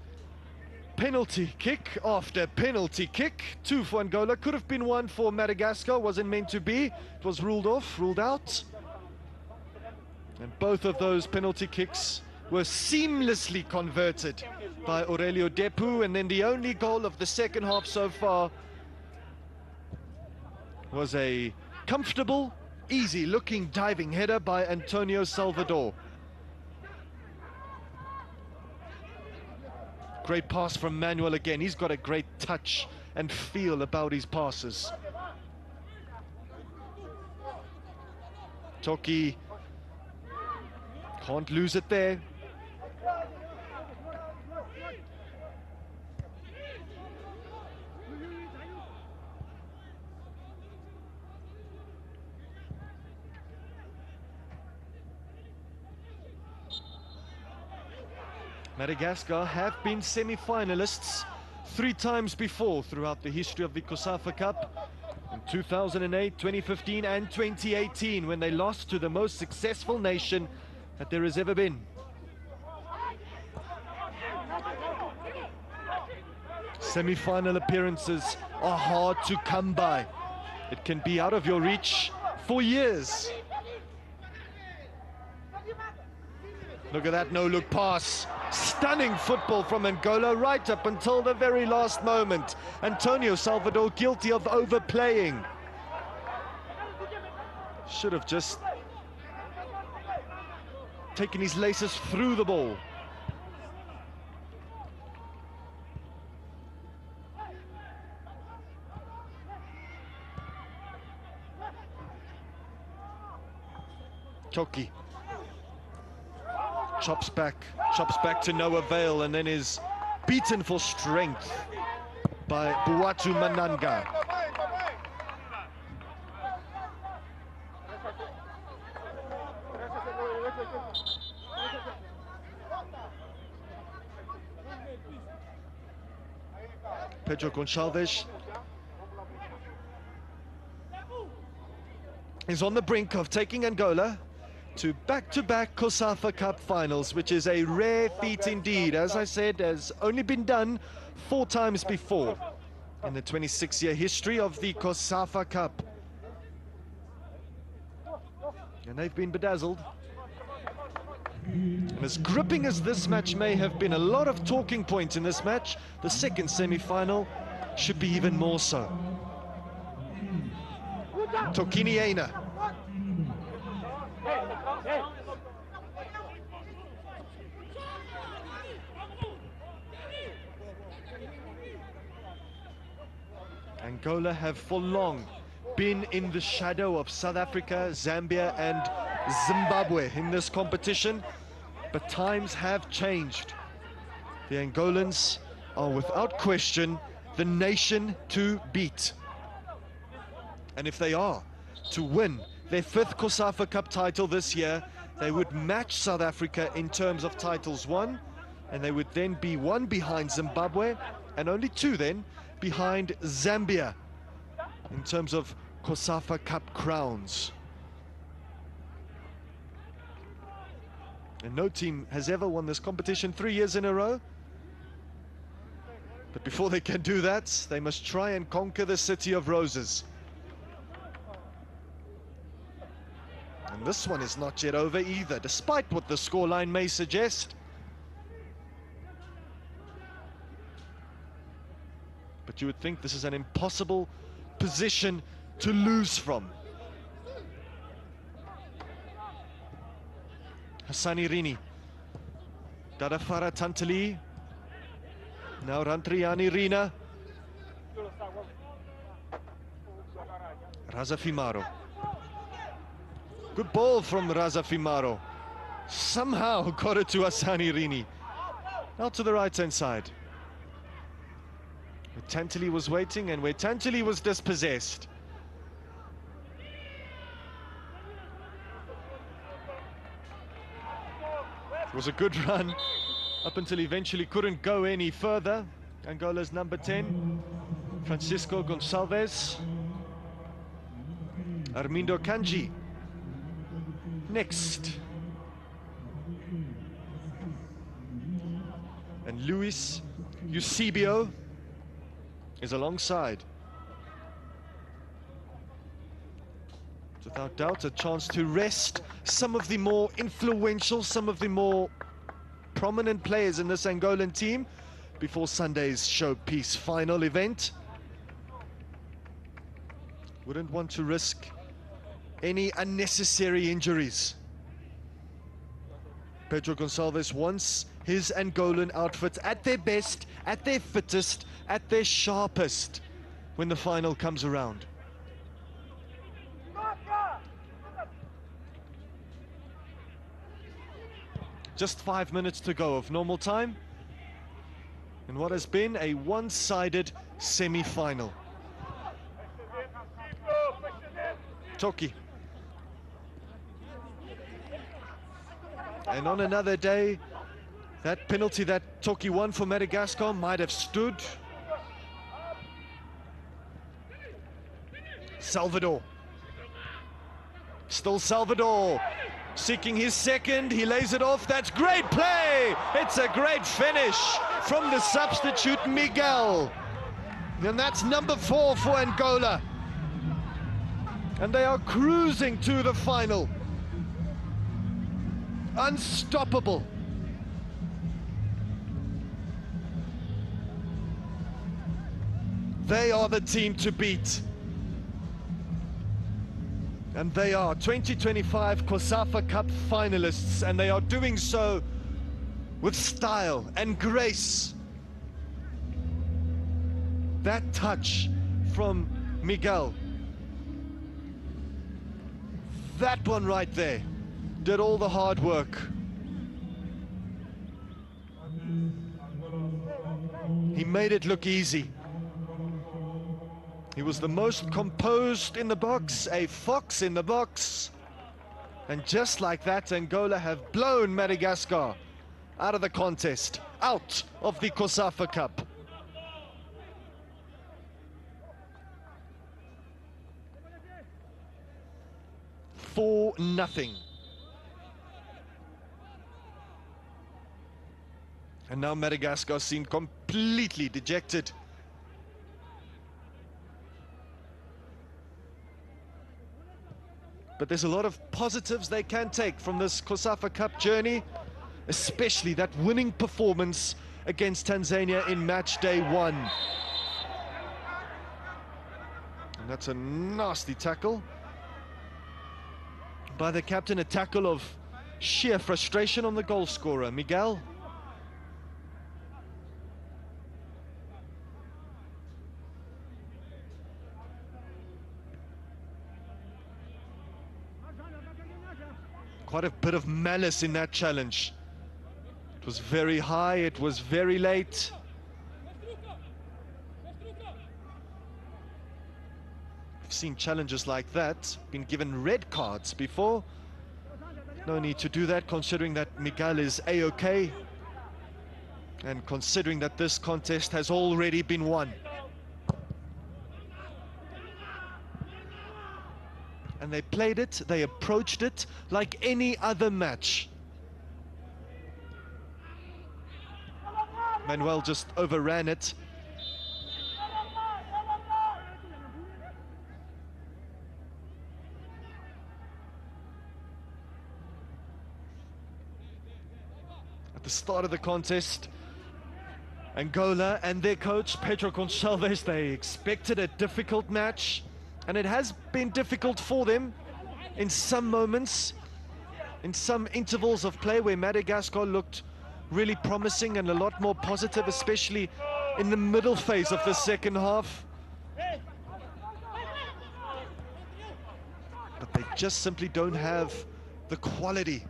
Penalty kick after penalty kick. 2 for Angola. Could have been 1 for Madagascar. Wasn't meant to be. It was ruled off, ruled out. And both of those penalty kicks were seamlessly converted by Aurelio Depu. And then the only goal of the second half so far was a comfortable, easy-looking diving header by Antonio Salvador. Great pass from Manuel again. He's got a great touch and feel about his passes. Toki can't lose it there. Madagascar have been semi-finalists 3 times before throughout the history of the COSAFA Cup. In 2008, 2015 and 2018, when they lost to the most successful nation that there has ever been. Semi-final appearances are hard to come by. It can be out of your reach for years. Look at that no-look pass. Stunning football from Angola right up until the very last moment. Antonio Salvador guilty of overplaying. Should have just taken his laces through the ball. Toki chops back to no avail, and then is beaten for strength by Buatu Mananga. Pedro Gonçalves is on the brink of taking Angola to back-to-back COSAFA Cup finals, which is a rare feat indeed. As I said, has only been done 4 times before in the 26-year history of the COSAFA Cup. And they've been bedazzled. And as gripping as this match may have been, a lot of talking points in this match, the second semi-final should be even more so. Tokini Aina. Angola have for long been in the shadow of South Africa, Zambia and Zimbabwe in this competition, but times have changed. The Angolans are without question the nation to beat. And if they are to win their 5th COSAFA Cup title this year, they would match South Africa in terms of titles won, and they would then be 1 behind Zimbabwe and only 2 then behind Zambia in terms of COSAFA Cup crowns. And no team has ever won this competition 3 years in a row. But before they can do that, they must try and conquer the City of Roses. And this one is not yet over either, despite what the scoreline may suggest. But you would think this is an impossible position to lose from. Hassani Rini, Dadafara Tantali, now Rantriani Rina, Razafimaro. Good ball from Razafimaro. Somehow got it to Hassani Rini. Now to the right-hand side. Where Tantali was waiting and where Tantali was dispossessed. It was a good run up until he eventually couldn't go any further. Angola's number 10, Francisco Gonçalves. Armindo Kanji next. And Luis Eusebio is alongside. Without doubt, a chance to rest some of the more influential, some of the more prominent players in this Angolan team before Sunday's showpiece final event. Wouldn't want to risk any unnecessary injuries. Pedro Gonçalves wants his Angolan outfit at their best, at their fittest, at their sharpest when the final comes around. Just 5 minutes to go of normal time in what has been a one-sided semi-final. Toki. And on another day, that penalty that Toki won for Madagascar might have stood. Salvador. Still Salvador. Seeking his second, he lays it off. That's great play. It's a great finish from the substitute Miguel. And that's number 4 for Angola. And they are cruising to the final. Unstoppable. They are the team to beat. And they are 2025 COSAFA Cup finalists, and they are doing so with style and grace. That touch from Miguel, that one right there, did all the hard work. He made it look easy. He was the most composed in the box, a fox in the box. And just like that, Angola have blown Madagascar out of the contest, out of the COSAFA Cup. For nothing. And now Madagascar seem completely dejected. But there's a lot of positives they can take from this COSAFA Cup journey, especially that winning performance against Tanzania in match day 1. And that's a nasty tackle by the captain, a tackle of sheer frustration on the goal scorer, Miguel. Quite a bit of malice in that challenge. It was very high, it was very late. I've seen challenges like that, been given red cards before. No need to do that, considering that Miguel is A-OK. And considering that this contest has already been won. And they played it, they approached it like any other match. Manuel just overran it. At the start of the contest, Angola and their coach, Pedro Gonçalves, they expected a difficult match. And it has been difficult for them in some moments, in some intervals of play where Madagascar looked really promising and a lot more positive, especially in the middle phase of the second half. But they just simply don't have the quality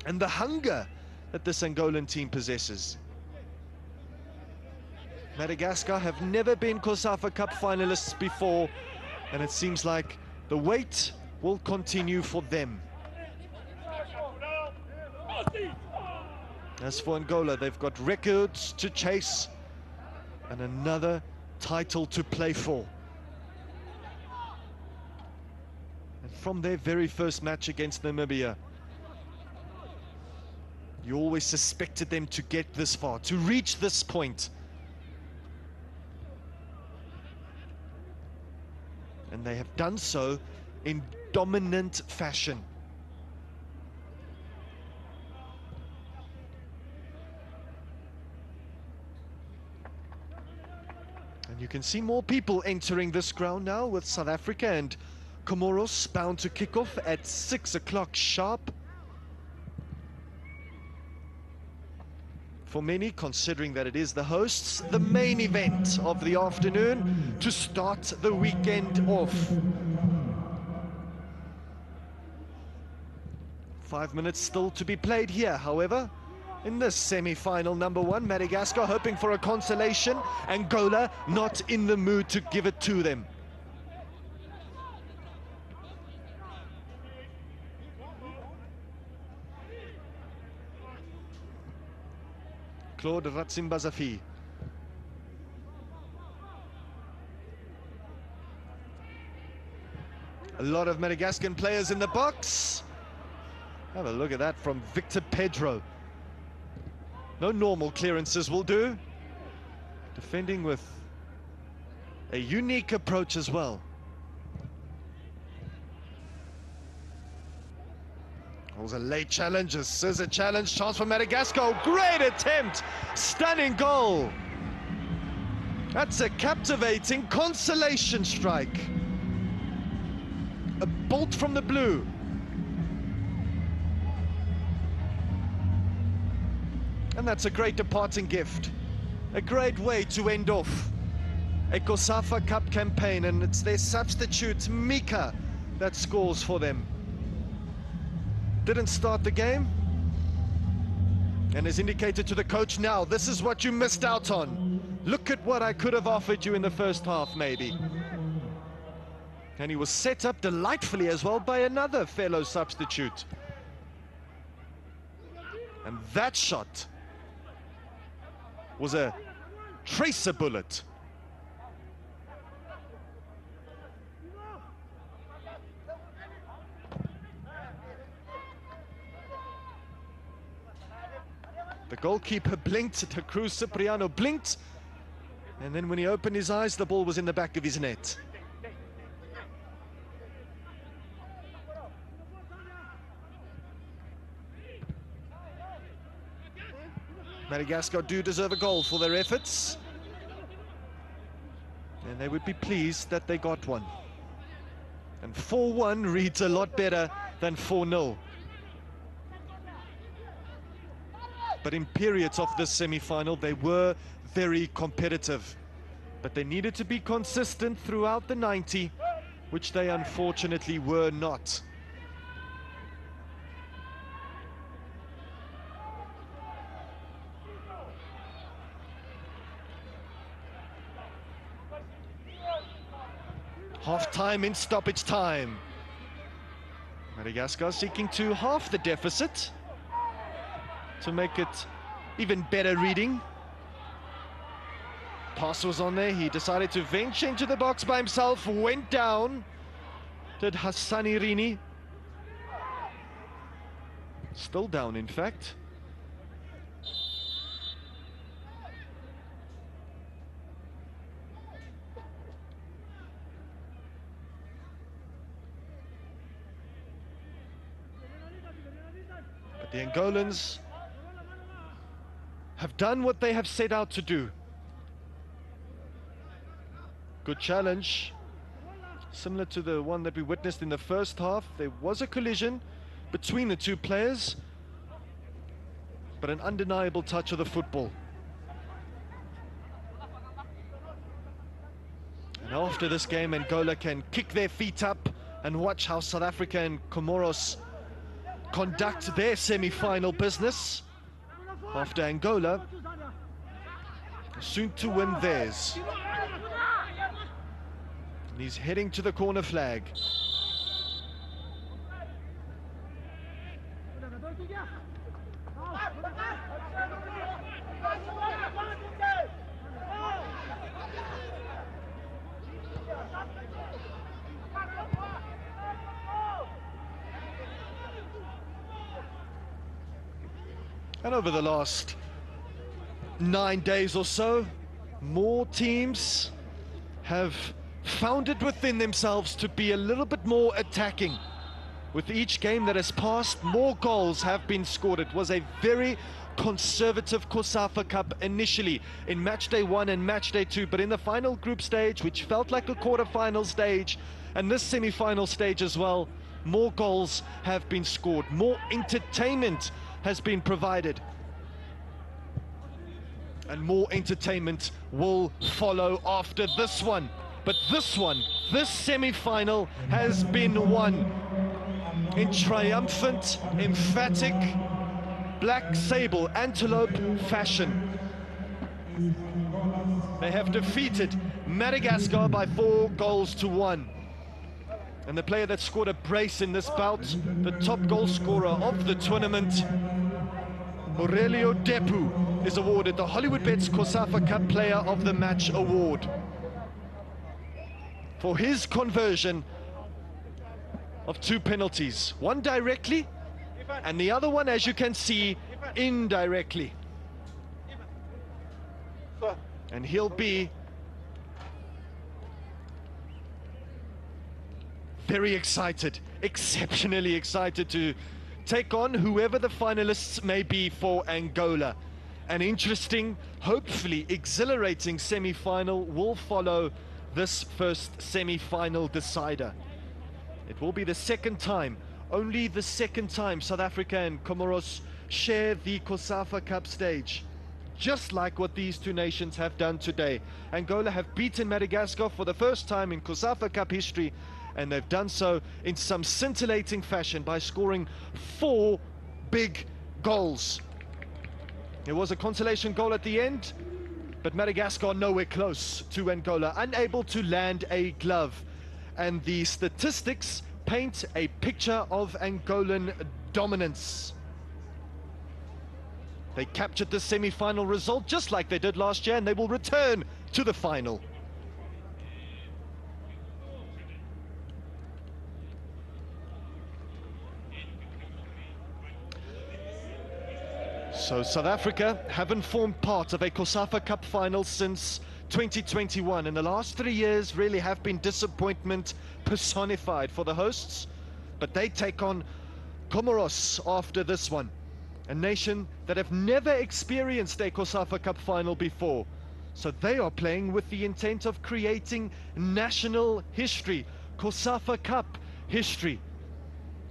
and the hunger that this Angolan team possesses. Madagascar have never been COSAFA Cup finalists before, and it seems like the wait will continue for them. As for Angola, they've got records to chase and another title to play for. And from their very first match against Namibia, you always suspected them to get this far, to reach this point. And they have done so in dominant fashion. And you can see more people entering this ground now, with South Africa and Comoros bound to kick off at 6 o'clock sharp. for many, considering that it is the hosts, the main event of the afternoon to start the weekend off. 5 minutes still to be played here, however. In this semi-final, number one, Madagascar hoping for a consolation. Angola not in the mood to give it to them. Claude Ratsimbazafi. A lot of Madagascan players in the box. Have a look at that from Victor Pedro. No normal clearances will do. Defending with a unique approach as well. It was a late challenge, a scissor challenge, chance for Madagascar. Great attempt, stunning goal. That's a captivating consolation strike. A bolt from the blue. And that's a great departing gift. A great way to end off a COSAFA Cup campaign, and it's their substitute, Mika, that scores for them. Didn't start the game, and has indicated to the coach now, this is what you missed out on. Look at what I could have offered you in the first half, maybe. And he was set up delightfully as well by another fellow substitute. And that shot was a tracer bullet. The goalkeeper blinked, the Cruz Cipriano blinked, and then when he opened his eyes, the ball was in the back of his net. Madagascar do deserve a goal for their efforts, and they would be pleased that they got one. And 4-1 reads a lot better than 4-0. But in periods of this semi-final, they were very competitive. But they needed to be consistent throughout the 90, which they unfortunately were not. Half-time in stoppage time. Madagascar seeking to half the deficit to make it even better reading. Pass was on there, he decided to venture into the box by himself, went down, did Hassani Rini. Still down, in fact. But the Angolans have done what they have set out to do. Good challenge, similar to the one that we witnessed in the first half. There was a collision between the two players, but an undeniable touch of the football. And after this game, Angola can kick their feet up and watch how South Africa and Comoros conduct their semi-final business after Angola soon to win theirs. And he's heading to the corner flag. And over the last 9 days or so, more teams have found it within themselves to be a little bit more attacking. With each game that has passed, more goals have been scored. It was a very conservative COSAFA Cup initially in match day 1 and match day 2, but in the final group stage, which felt like a quarter-final stage, and this semi-final stage as well, more goals have been scored, more entertainment has been provided. And more entertainment will follow after this one. But this semi-final has been won in triumphant, emphatic, black sable antelope fashion. They have defeated Madagascar by 4-1. And the player that scored a brace in this bout, the top goal scorer of the tournament, Aurelio Depu, is awarded the HollywoodBets COSAFA Cup Player of the Match award for his conversion of 2 penalties, one directly and the other one, as you can see, indirectly. And he'll be very excited, exceptionally excited to take on whoever the finalists may be for Angola. An interesting, hopefully exhilarating semi-final will follow this first semi-final decider. It will be the second time, only the second time, South Africa and Comoros share the COSAFA Cup stage, just like what these two nations have done today. Angola have beaten Madagascar for the first time in COSAFA Cup history, and they've done so in some scintillating fashion by scoring 4 big goals. There was a consolation goal at the end, but Madagascar nowhere close to Angola, unable to land a glove. And the statistics paint a picture of Angolan dominance. They captured the semi-final result just like they did last year, and they will return to the final. So South Africa haven't formed part of a COSAFA Cup final since 2021, and the last 3 years really have been disappointment personified for the hosts. But they take on Comoros after this one, a nation that have never experienced a COSAFA Cup final before. So they are playing with the intent of creating national history, COSAFA Cup history.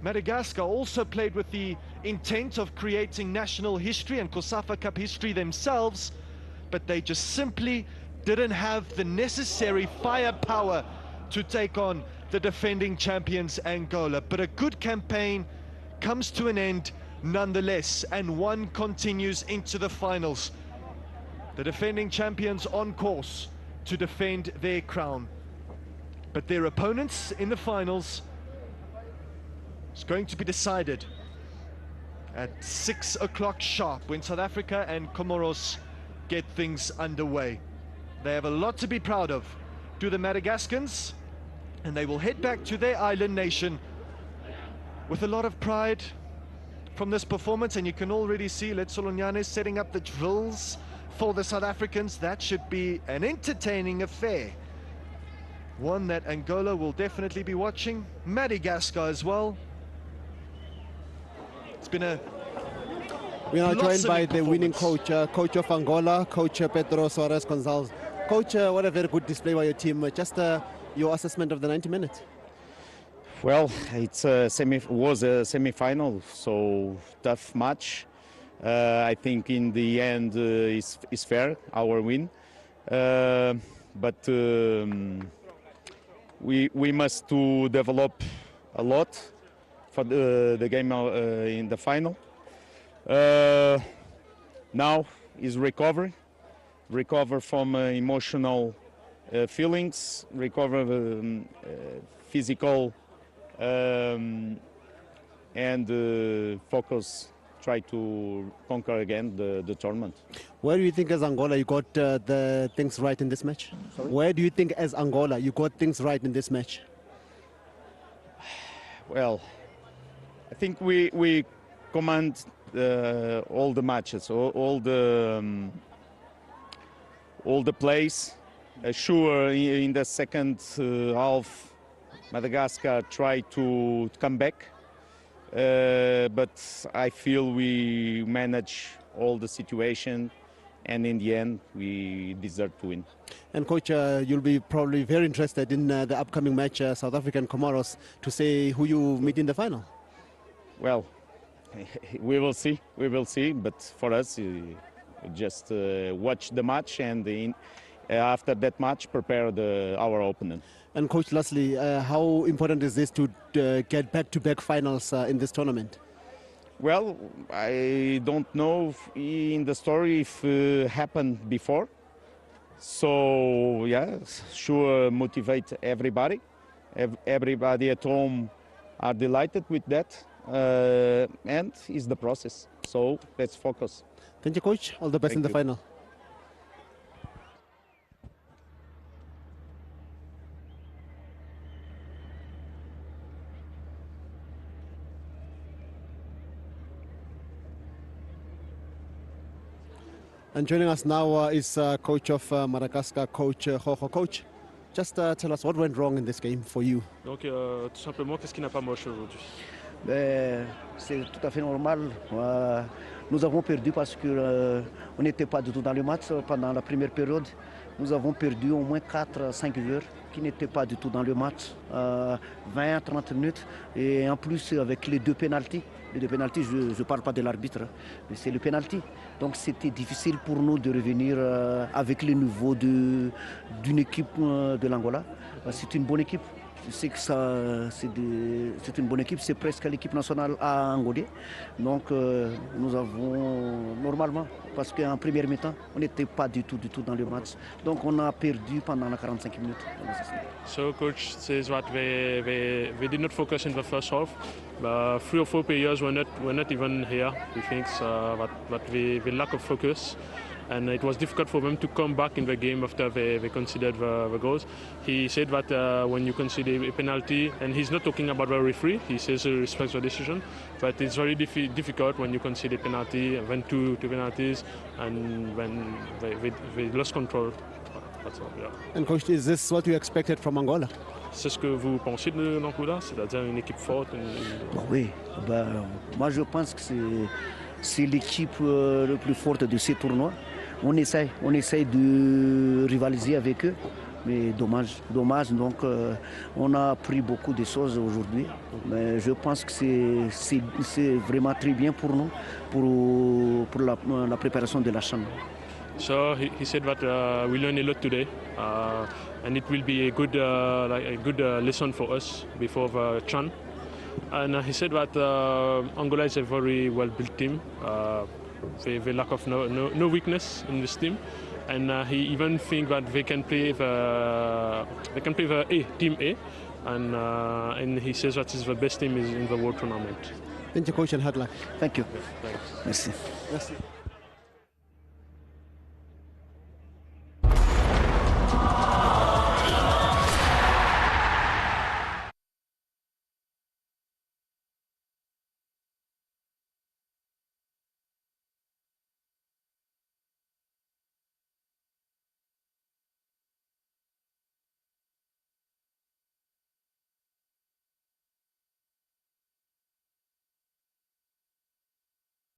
Madagascar also played with the intent of creating national history and COSAFA Cup history themselves, but they just simply didn't have the necessary firepower to take on the defending champions Angola. But a good campaign comes to an end nonetheless, and one continues into the finals. The defending champions on course to defend their crown, but their opponents in the finals is going to be decided at 6 o'clock sharp, when South Africa and Comoros get things underway. They have a lot to be proud of, do the Madagascans, and they will head back to their island nation with a lot of pride from this performance. And you can already see Letsolonyane setting up the drills for the South Africans. That should be an entertaining affair, one that Angola will definitely be watching, Madagascar as well. It's been a We are joined by the winning coach, coach of Angola, Coach Pedro Soares Gonçalves. Coach, what a very good display by your team. Just your assessment of the 90 minutes. Well, was a semi-final, so tough match. I think in the end is fair, our win. But we must to develop a lot for the game in the final. Now is recover from emotional feelings, recover physical, and focus, try to conquer again the tournament. Where do you think as Angola you got the things right in this match? Sorry? Where do you think as Angola you got things right in this match? Well, I think we command all the matches, all the plays. Sure, in the second half, Madagascar tried to come back, but I feel we manage all the situation, and in the end, we deserve to win. And Coach, you'll be probably very interested in the upcoming match, South Africa and Comoros, to say who you meet in the final. Well, we will see, but for us, Just watch the match and after that match prepare our opponent. And Coach, lastly, how important is this to get back-to-back finals in this tournament? Well, I don't know in the story if happened before. So yeah, sure motivate everybody. Everybody at home are delighted with that, and it's the process. So let's focus. Thank you, Coach. All the best in the final. And joining us now is coach of Madagascar, Coach Jojo. Coach, just tell us what went wrong in this game for you. Donc, tout simplement, qu'est-ce qui n'a pas marché aujourd'hui? C'est tout à fait normal. Nous avons perdu parce qu'on n'était pas du tout dans le match pendant la première période. Nous avons perdu au moins 4-5 joueurs qui n'étaient pas du tout dans le match, 20-30 minutes. Et en plus, avec les deux pénaltys. Les deux pénaltys, je ne parle pas de l'arbitre, mais c'est le pénalty. Donc c'était difficile pour nous de revenir avec le niveau d'une équipe de l'Angola. C'est une bonne équipe. Je sais que c'est une bonne équipe, c'est presque l'équipe nationale à Angola. Donc nous avons normalement, parce qu'en première mi-temps, on n'était pas du tout dans le match. Donc on a perdu pendant les 45 minutes. So coach says that we did not focus in the first half. 3 or 4 players were not even here. He thinks that we lack of focus. And it was difficult for them to come back in the game after they conceded the goals. He said that when you concede a penalty, and he's not talking about the referee, he says he respects the decision, but it's very difficult when you concede a penalty, and then two penalties, and when they lost control. That's all, yeah. And coach, is this what you expected from Angola? C'est ce que vous pensez de l'Angola, c'est-à-dire une équipe forte? Oui, moi je pense que c'est l'équipe la plus forte de ces tournois. On essaye de rivaliser avec eux, mais dommage. Donc on a appris beaucoup de choses aujourd'hui, mais je pense que c'est vraiment très bien pour nous, pour la préparation de la CHAN. So he said that we learned a lot today, and it will be a good lesson for us before the CHAN. And he said that Angola is a very well-built team. They lack of no weakness in this team, and he even thinks that they can play the team A, and he says that is the best team in the world tournament. Thank you, coach, and hard luck. Thank you. Thanks. Merci. Merci.